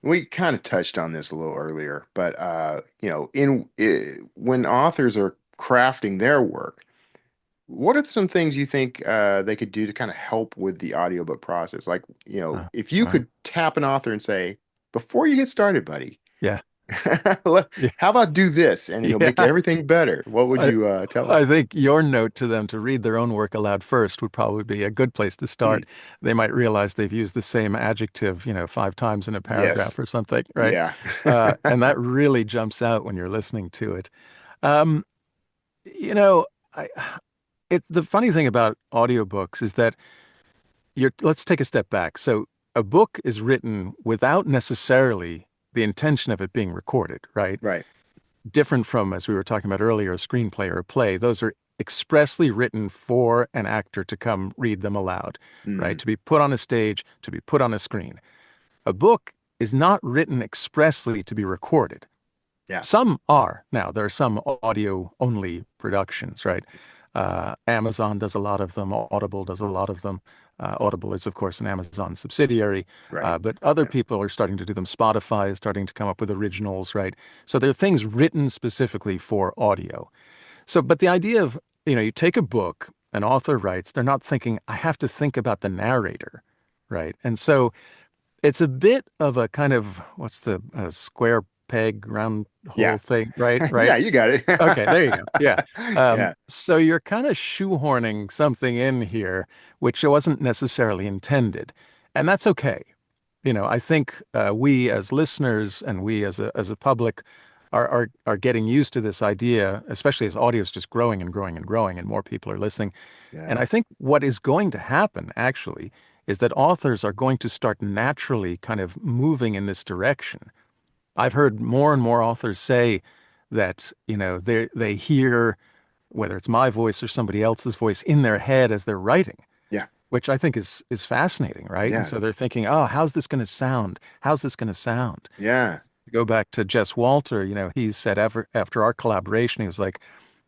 we kind of touched on this a little earlier, but when authors are crafting their work, what are some things you think they could do to kind of help with the audiobook process? Like, Uh, if you uh, could tap an author and say, before you get started, buddy, yeah. how about do this and it'll make Yeah. everything better? What would I, you tell them? I think your note to them to read their own work aloud first would probably be a good place to Hmm. start. They might realize they've used the same adjective, 5 times in a paragraph Yes. or something, right? Yeah. And that really jumps out when you're listening to it. Um, you know, I, the funny thing about audiobooks is that let's take a step back. So a book is written without necessarily the intention of it being recorded, right? Right. Different from, as we were talking about earlier, a screenplay or a play. Those are expressly written for an actor to come read them aloud, right? Hmm. To be put on a stage, to be put on a screen. A book is not written expressly to be recorded. Yeah. Some are. Now, there are some audio-only productions, right? Amazon does a lot of them. Audible does a lot of them. Audible is, of course, an Amazon subsidiary, Right. but other Yeah. people are starting to do them. Spotify is starting to come up with originals, right? So there are things written specifically for audio. So, but the idea of, you take a book, an author writes, they're not thinking, I have to think about the narrator, right? And so it's a bit of a kind of, what's the square peg, round hole Yeah. thing, right? Yeah, Right? you got it. Okay, there you go. Yeah. Yeah. So you're kind of shoehorning something in here which wasn't necessarily intended, and that's okay. I think we as listeners and we as a public are getting used to this idea, especially as audio is just growing and growing and growing, and more people are listening. And Yeah. I think what is going to happen actually is that authors are going to start naturally kind of moving in this direction. I've heard more and more authors say that, they hear whether it's my voice or somebody else's voice in their head as they're writing, Yeah. which I think is fascinating, right? And Yeah. so they're thinking, oh, how's this going to sound? How's this going to sound? Yeah. Go back to Jess Walter, he said after our collaboration, he was like,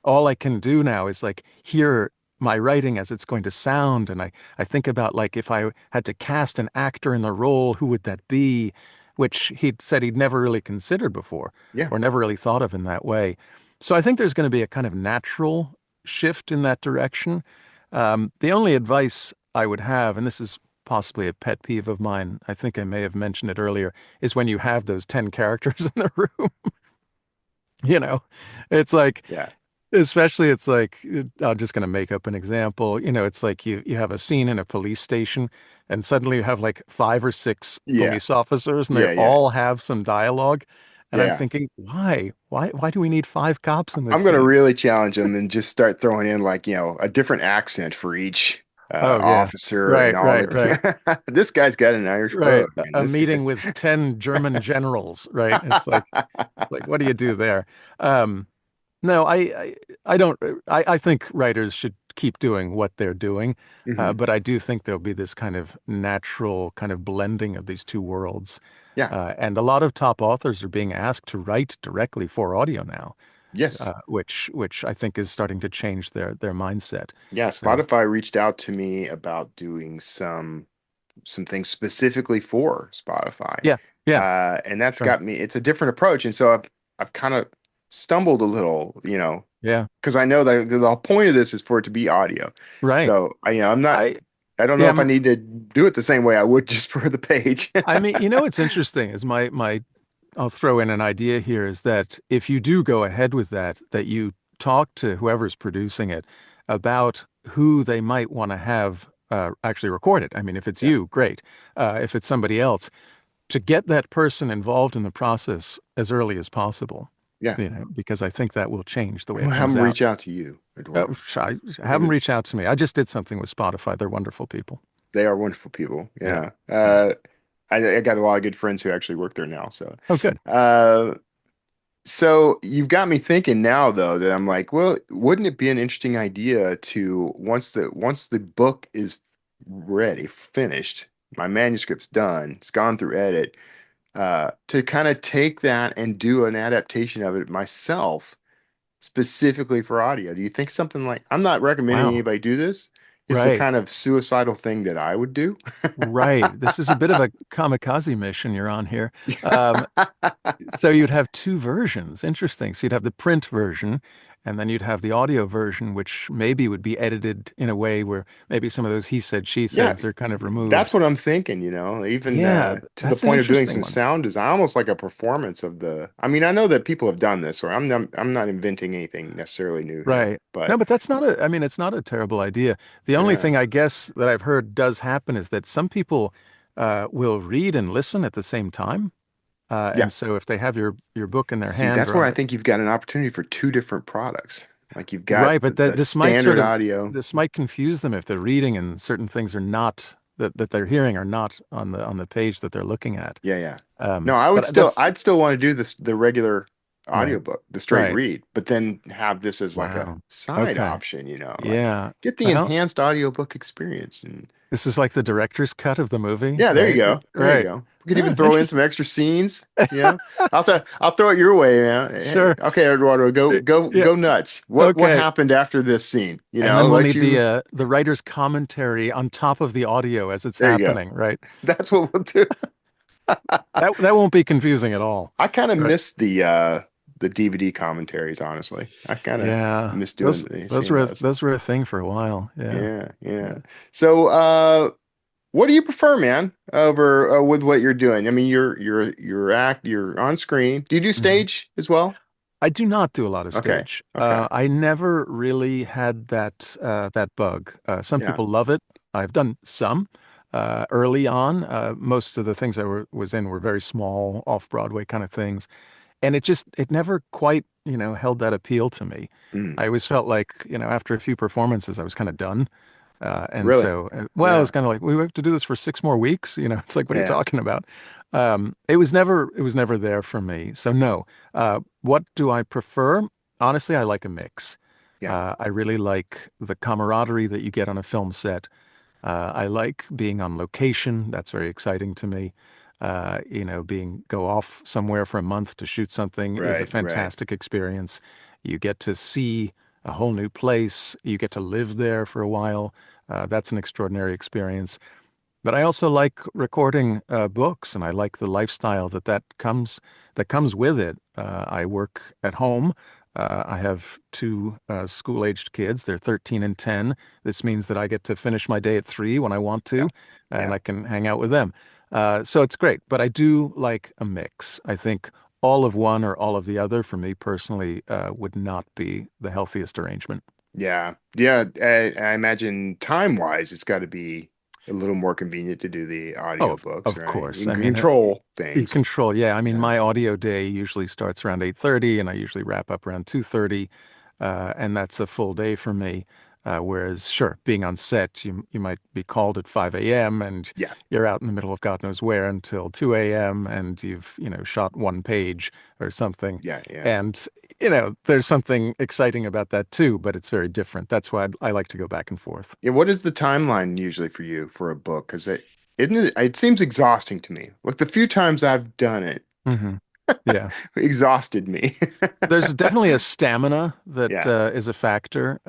all I can do now is like hear my writing as it's going to sound. And I think about like if I had to cast an actor in the role, who would that be? Which he'd said he'd never really considered before Yeah. or never really thought of in that way. So I think there's going to be a kind of natural shift in that direction. The only advice I would have, and this is possibly a pet peeve of mine, I think I may have mentioned it earlier, is when you have those 10 characters in the room. You know, it's like, Yeah. especially it's like, I'm just going to make up an example. It's like you have a scene in a police station and suddenly you have like 5 or 6 Yeah. police officers and they Yeah. Yeah. all have some dialogue. And I'm Yeah. thinking, why? Why do we need 5 cops in this I'm gonna scene? really challenge them and just start throwing in like, a different accent for each Oh yeah. officer and Right, all right, right. the this guy's got an Irish Right. brogue and A this meeting guy's with 10 German generals, right? It's like what do you do there? Um, No, I don't. I think writers should keep doing what they're doing, Hmm. but I do think there'll be this kind of natural kind of blending of these two worlds. Yeah. And a lot of top authors are being asked to write directly for audio now, Yes. which I think is starting to change their mindset. Yeah. So Spotify reached out to me about doing some things specifically for Spotify. yeah, yeah, And that's sure, got me, it's a different approach. And so I've kind of stumbled a little, yeah, because I know that the whole point of this is for it to be audio. right. So I'm not, I I don't know yeah, if I need to do it the same way I would just for the page. I mean, what's interesting is my I'll throw in an idea here is that if you do go ahead with that you talk to whoever's producing it about who they might want to have actually record it. I mean, if it's Yeah. you, great. If it's somebody else, to get that person involved in the process as early as possible, Yeah. because I think that will change the way We'll it have comes them out. reach out to you, Eduardo. I have them reach out to me. I just did something with Spotify. They're wonderful people. They are wonderful people. Yeah. Yeah. Yeah. I got a lot of good friends who actually work there now. So, Oh, good. uh, so you've got me thinking now though that I'm like, well, wouldn't it be an interesting idea to once the book is ready, finished, my manuscript's done, it's gone through edit, to kind of take that and do an adaptation of it myself, specifically for audio. Do you think something like, I'm not recommending Wow. anybody do this. It's the Right. kind of suicidal thing that I would do. Right. This is a bit of a kamikaze mission you're on here. Um, so you'd have two versions. Interesting. So you'd have the print version, and then you'd have the audio version, which maybe would be edited in a way where maybe some of those he said, she Yeah, saids are kind of that's removed. what I'm thinking, even Yeah, to the that's an point of doing interesting some one. sound design, almost like a performance of the. I mean, I know that people have done this, or I'm not inventing anything necessarily new here, Right. No, but but that's not a, I mean, it's not a terrible idea. The only yeah, thing I guess that I've heard does happen is that some people will read and listen at the same time. yeah. And so if they have your book in their See, hand that's or where on I the think you've got an opportunity for two different products. Like you've got right, but the this might sort standard of audio. this might confuse them if they're reading and certain things are not that they're hearing are not on the page that they're looking at. Yeah, yeah. No, I would But still, that's I'd still want to do this, the regular right, audiobook, the straight right. read, but then have this as like a Wow. side Okay. option, like Yeah. get the Well, enhanced audiobook experience. And this is like the director's cut of the movie, yeah, there you right? go. There you Right. go. We could even Ah, throw in some interesting. extra scenes. I'll throw it your way, man. Hey, Sure. okay, Eduardo, Yeah. go nuts. What Okay. happened after this scene? And then we'll Let need you. the writer's commentary on top of the audio as it's There you go. happening, right? That's what we'll do. That won't be confusing at all. I kind of Right. miss the DVD commentaries, honestly. I kind of Yeah. miss doing Those seeing were those. those were a thing for a while. Yeah. Yeah, yeah. Yeah. So, what do you prefer, man, over with what you're doing? I mean, you're on screen. Do you do Mhm. stage as well? I do not do a lot of Okay, stage. okay, I never really had that bug. Some yeah, people love it. I've done some early on. Most of the things was in were very small, off-Broadway kind of things, and it never quite held that appeal to me. mm, I always felt like after a few performances I was kind of done. And really, so, well, it's yeah, kind of like we have to do this for 6 more weeks. It's like, what are you yeah, talking about? It was never there for me. So no. What do I prefer? Honestly, I like a mix. yeah, I really like the camaraderie that you get on a film set. I like being on location. That's very exciting to me. Being go off somewhere for a month to shoot something is a right, right, fantastic experience. You get to see a whole new place. You get to live there for a while. That's an extraordinary experience. But I also like recording books, and I like the lifestyle that comes with it. I work at home. I have two school-aged kids. They're 13 and 10. This means that I get to finish my day at 3 when I want yeah, to, and yeah, I can hang out with them. So it's great. But I do like a mix. I think all of one or all of the other, for me personally, would not be the healthiest arrangement. yeah, yeah. I imagine time-wise, it's got to be a little more convenient to do the Oh, audiobooks, of right? course. You I can mean, control you things. control. Yeah, I mean, Yeah, my audio day usually starts around 8:30, and I usually wrap up around 2:30, and that's a full day for me. Whereas, sure, being on set, you might be called at 5 a.m. and yeah, you're out in the middle of God knows where until 2 a.m. and you've shot one page or something, yeah, yeah. and there's something exciting about that too, but it's very different. That's why I like to go back and forth. Yeah, what is the timeline usually for you for a book? Because it seems exhausting to me. Like the few times I've done it, Hmm. Yeah. exhausted me. There's definitely a stamina that Yeah. is a factor.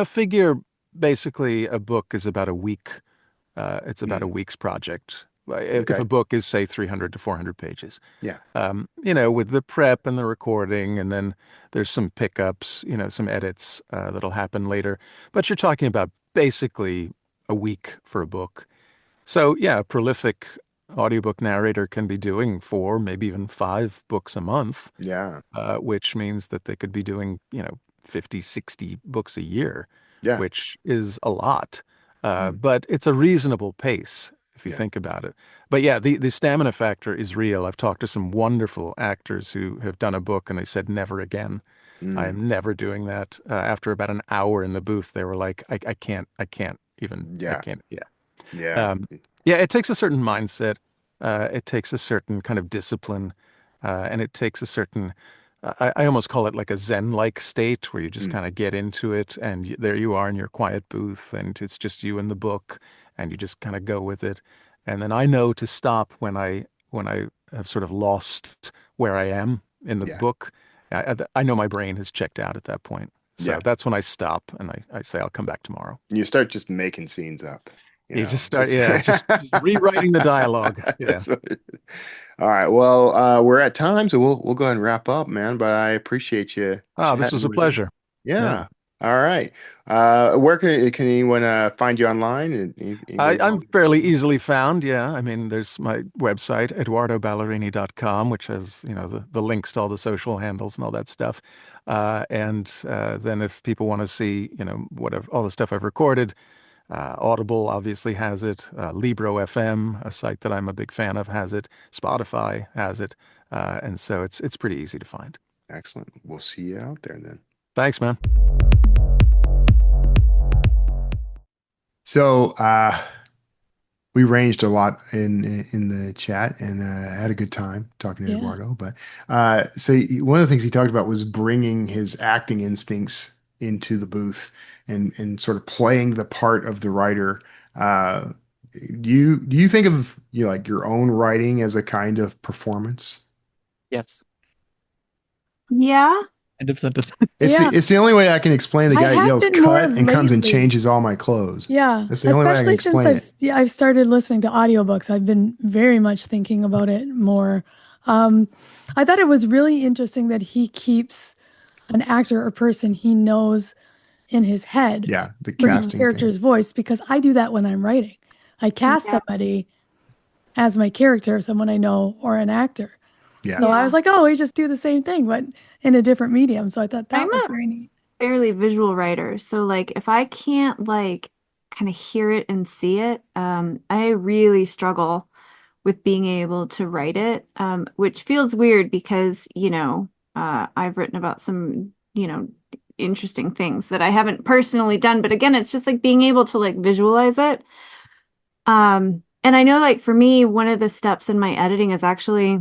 Figure basically a book is about a week. It's about a Mm, week's project. If a okay. book is, say, 300 to 400 pages, Yeah. with the prep and the recording, and then there's some pickups, some edits that'll happen later. But you're talking about basically a week for a book. So, yeah, a prolific audiobook narrator can be doing 4, maybe even 5 books a month, Yeah. which means that they could be doing, 50, 60 books a year, Yeah. which is a lot. Mm, But it's a reasonable pace if you yeah. think about it. But yeah, the stamina factor is real. I've talked to some wonderful actors who have done a book and they said, never again. I Mm, am never doing that. After about an hour in the booth, they were like, I can't even, I yeah. can't. Yeah. Yeah. Yeah, it takes a certain mindset. It takes a certain kind of discipline, and it takes a certain, I almost call it like a Zen-like state where you just Mm. kind of get into it, and there you are in your quiet booth, and it's just you and the book, and you just kind of go with it. And then I know to stop when I have sort of lost where I am in the Yeah. book. I know my brain has checked out at that point. So Yeah. that's when I stop and I say I'll come back tomorrow. You start just making scenes up, You just start, yeah, just rewriting the dialogue. Yeah. That's all right. Well, we're at time, so we'll go ahead and wrap up, man. But I appreciate you Oh, this was chatting a with me. pleasure. Yeah. Yeah. All right. Where can anyone find you online? And anybody I'm want fairly easily found. Yeah. I mean, there's my website, eduardoballerini.com, which has, the links to all the social handles and all that stuff. And then if people want to see, whatever, all the stuff I've recorded, Audible obviously has it. Libro FM, a site that I'm a big fan of, has it. Spotify has it. And so it's pretty easy to find. Excellent. We'll see you out there then. Thanks, man. So, we ranged a lot in the chat and had a good time talking to Yeah. Eduardo. But one of the things he talked about was bringing his acting instincts into the booth and sort of playing the part of the writer. Uh, do you think of like your own writing as a kind of performance? Yes. Yeah. End of sentence. Yeah. It's the only way I can explain the I guy that have yells been more cut and comes and lately. changes all my clothes. Yeah, That's the only way I can especially since explain it. I've started listening to audiobooks. I've been very much thinking about it more. Um, I thought it was really interesting that he keeps an actor or person he knows in his head Yeah, the for each casting thing. character's voice, because I do that when I'm writing. I cast Yeah. somebody as my character, someone I know, or an actor. Yeah. So I Yeah. was like, oh, we just do the same thing, but in a different medium. So I thought I'm that was a very neat. fairly visual writer. So like if I can't like kind of hear it and see it, I really struggle with being able to write it, which feels weird because, I've written about some, interesting things that I haven't personally done. But again, it's just like being able to like visualize it. And I know like for me, one of the steps in my editing is actually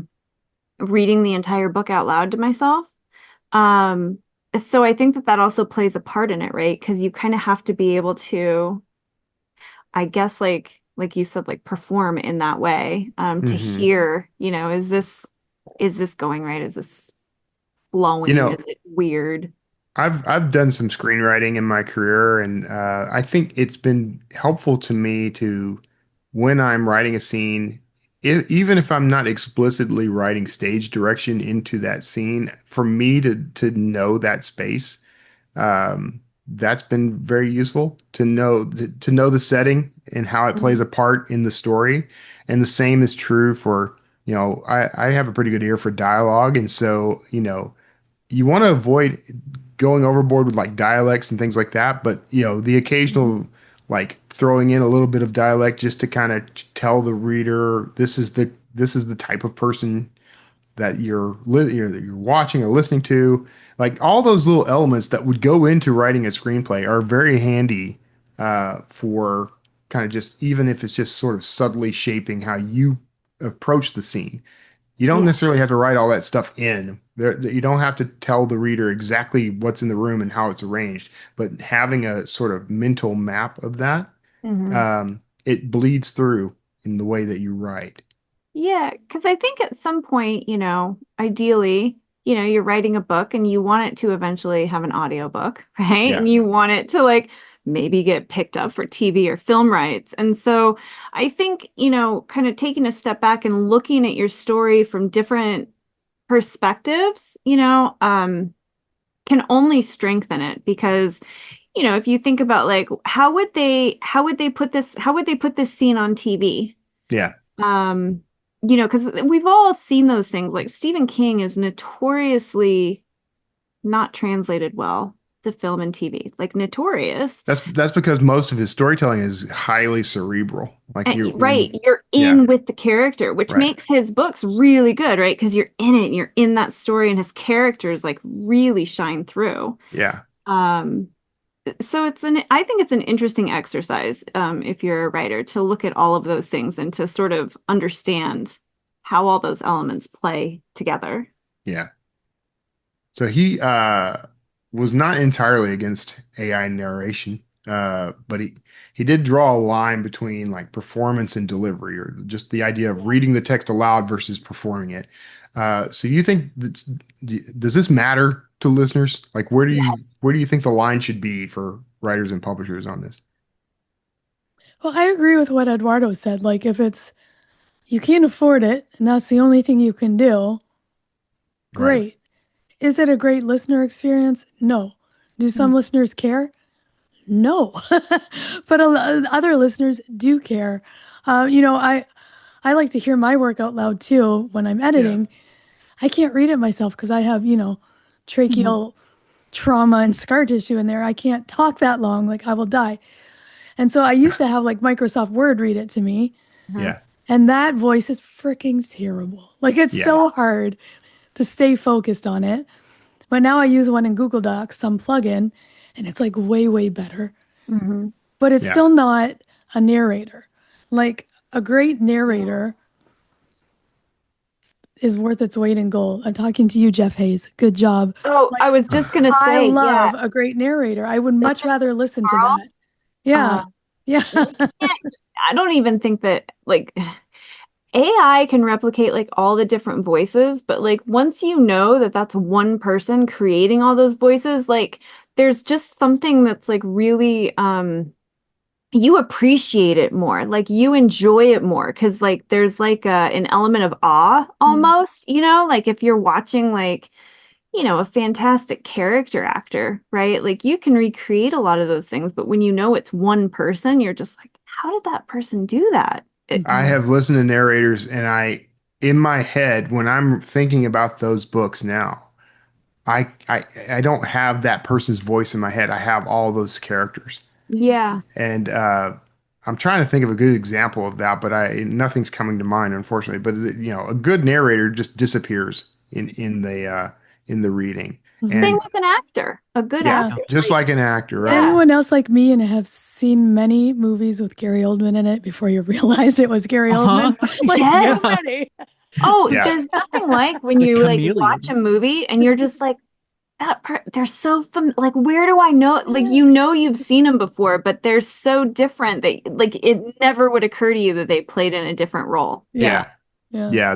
reading the entire book out loud to myself. Um, so I think that that also plays a part in it, right? Because you kind of have to be able to, I guess, like you said, like perform in that way, to Hmm. hear, is this going right? Is this You flowing? know, Is it weird? I've done some screenwriting in my career, and I think it's been helpful to me to when I'm writing a scene, even if I'm not explicitly writing stage direction into that scene, for me to know that space. That's been very useful to know the setting and how it plays Mhm. a part in the story. And the same is true for, I have a pretty good ear for dialogue, and so, you want to avoid going overboard with like dialects and things like that, but the occasional like throwing in a little bit of dialect just to kind of tell the reader this is the type of person that you're watching or listening to. Like all those little elements that would go into writing a screenplay are very handy for kind of just even if it's just sort of subtly shaping how you approach the scene. You don't Yeah. necessarily have to write all that stuff in. You don't have to tell the reader exactly what's in the room and how it's arranged, but having a sort of mental map of that, Hmm. it bleeds through in the way that you write. Yeah, because I think at some point, ideally, you're writing a book and you want it to eventually have an audiobook, right? Yeah. And you want it to like maybe get picked up for TV or film rights. And so I think, kind of taking a step back and looking at your story from different perspectives, can only strengthen it because, if you think about like how would they put this scene on TV? Yeah. Um, because we've all seen those things. Like Stephen King is notoriously not translated well to film and TV, like notorious. That's because most of his storytelling is highly cerebral. Like Right, you're yeah, in with the character, which right. makes his books really good, right? Because you're in it, and you're in that story, and his characters like really shine through. Yeah. Um, So I think it's an interesting exercise, if you're a writer, to look at all of those things and to sort of understand how all those elements play together. Yeah. So he was not entirely against AI narration, but he did draw a line between like performance and delivery, or just the idea of reading the text aloud versus performing it. So you think does this matter to listeners? Like, Yes. where do you think the line should be for writers and publishers on this? Well, I agree with what Eduardo said. Like, if it's you can't afford it and that's the only thing you can do, Right. great. Is it a great listener experience? No. Do some listeners care? No. But other listeners do care. I like to hear my work out loud too when I'm Yeah. editing. I can't read it myself because I have, Mhm. tracheal trauma and scar tissue in there. I can't talk that long, like I will die. And so I used to have like Microsoft Word read it to me, Mhm. Yeah. and that voice is freaking terrible. Like it's Yeah. so hard to stay focused on it. But now I use one in Google Docs, some plugin, and it's like way, way better. Mhm. But it's Yeah. still not a narrator. Like a great narrator is worth its weight in gold. I'm talking to you, Jeff Hayes. Good job. Oh, I Like, was just gonna I say, yeah, love a great narrator. I would the much Christopher rather listen to Carl. that. Yeah. Uh, Yeah. you can't. I don't even think that like AI can replicate like all the different voices, but like once you know that that's one person creating all those voices, like there's just something that's like really you appreciate it more. Like you enjoy it more because like there's like an element of awe Yeah. almost, like if you're watching like, a fantastic character actor, right? Like you can recreate a lot of those things, but when you know it's one person, you're just like, how did that person do that? I Mhm. have listened to narrators, and in my head, when I'm thinking about those books now, I don't have that person's voice in my head. I have all those characters, Yeah. and I'm trying to think of a good example of that, but I nothing's coming to mind, unfortunately. But a good narrator just disappears in the reading, Mhm. Same and with an actor, a good yeah, Yeah. actor. just Like, like an actor, right? yeah. Anyone else like me and have seen many movies with Gary Oldman in it before you realize it was Gary Uh-huh. Oldman? Like Yes. so Yeah. many. Oh, Yeah, there's nothing like when The you like watch a chameleon. movie and you're just like, they're so like, where do I know? Like, you've seen them before, but they're so different that like it never would occur to you that they played in a different role. Yeah. Yeah. yeah. Yeah. Yeah,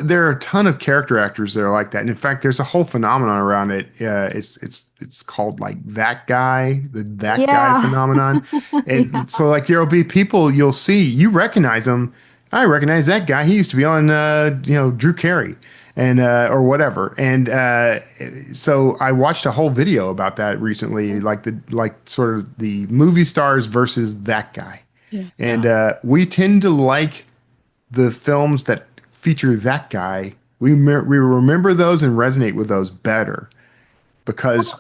there are a ton of character actors that are like that. And in fact, there's a whole phenomenon around it. It's called like that guy Yeah. phenomenon. Yeah. And so like there'll be people you'll see, you recognize them. I recognize that guy. He used to be on Drew Carey and or whatever. And so I watched a whole video about that recently, like sort of the movie stars versus that guy. Yeah. And we tend to like the films that feature that guy, we remember those and resonate with those better because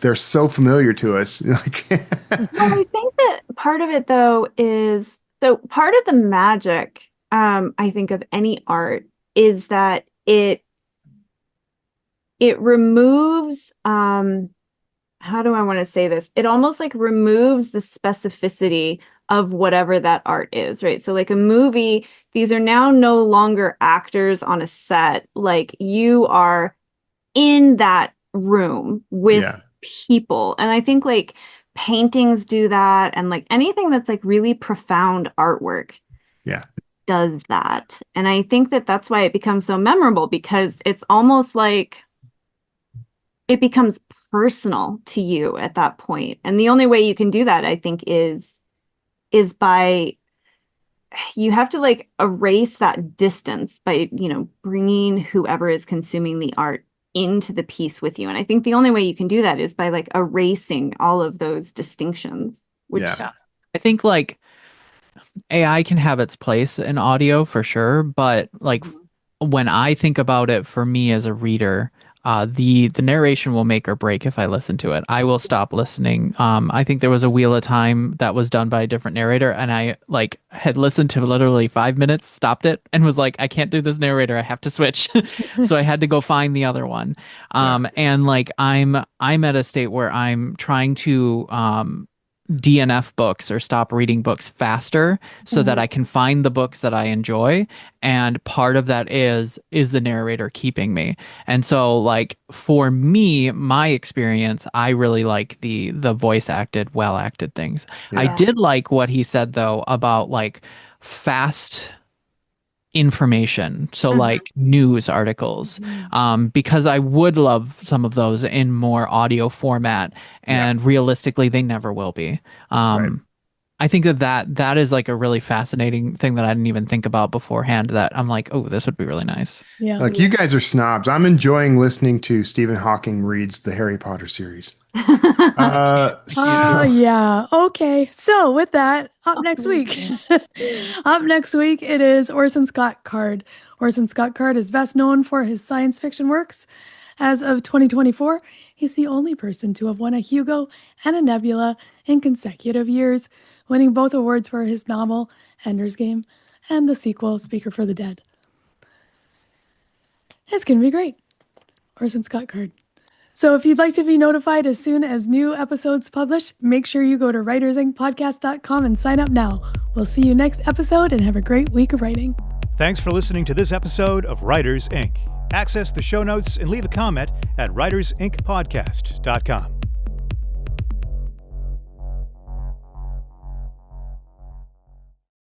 they're so familiar to us. Like, Well, I think that part of it though is so part of the magic, I think of any art is that it removes how do I want to say this? It almost like removes the specificity of whatever that art is, right? So like a movie, these are now no longer actors on a set. Like you are in that room with yeah, people. And I think like paintings do that and like anything that's like really profound artwork yeah, does that. And I think that that's why it becomes so memorable because it's almost like it becomes personal to you at that point. And the only way you can do that, I think, is by you have to like erase that distance by, bringing whoever is consuming the art into the piece with you. And I think the only way you can do that is by like erasing all of those distinctions, yeah, which Yeah. I think like AI can have its place in audio for sure, but like Mhm. when I think about it for me as a reader, the narration will make or break if I listen to it. I will stop listening. I think there was a Wheel of Time that was done by a different narrator, and I like had listened to literally 5 minutes, stopped it, and was like, I can't do this narrator. I have to switch. So I had to go find the other one. And like I'm at a state where I'm trying to DNF books or stop reading books faster so that I can find the books that I enjoy. And part of that is the narrator keeping me. And so like for me, my experience, I really like the voice acted, well acted things. I did like what he said though about like fast information, so like news articles, because I would love some of those in more audio format, and realistically they never will be. I think that is like a really fascinating thing that I didn't even think about beforehand, that I'm like, oh, this would be really nice. Like you guys are snobs. I'm enjoying listening to Stephen Hawking reads the Harry Potter series. Yeah. Okay. So with that, up next week, it is Orson Scott Card. Orson Scott Card is best known for his science fiction works. As of 2024, he's the only person to have won a Hugo and a Nebula in consecutive years, winning both awards for his novel Ender's Game and the sequel Speaker for the Dead. It's going to be great. Orson Scott Card. So if you'd like to be notified as soon as new episodes publish, make sure you go to writersincpodcast.com and sign up now. We'll see you next episode and have a great week of writing. Thanks for listening to this episode of Writers Inc. Access the show notes and leave a comment at writersincpodcast.com.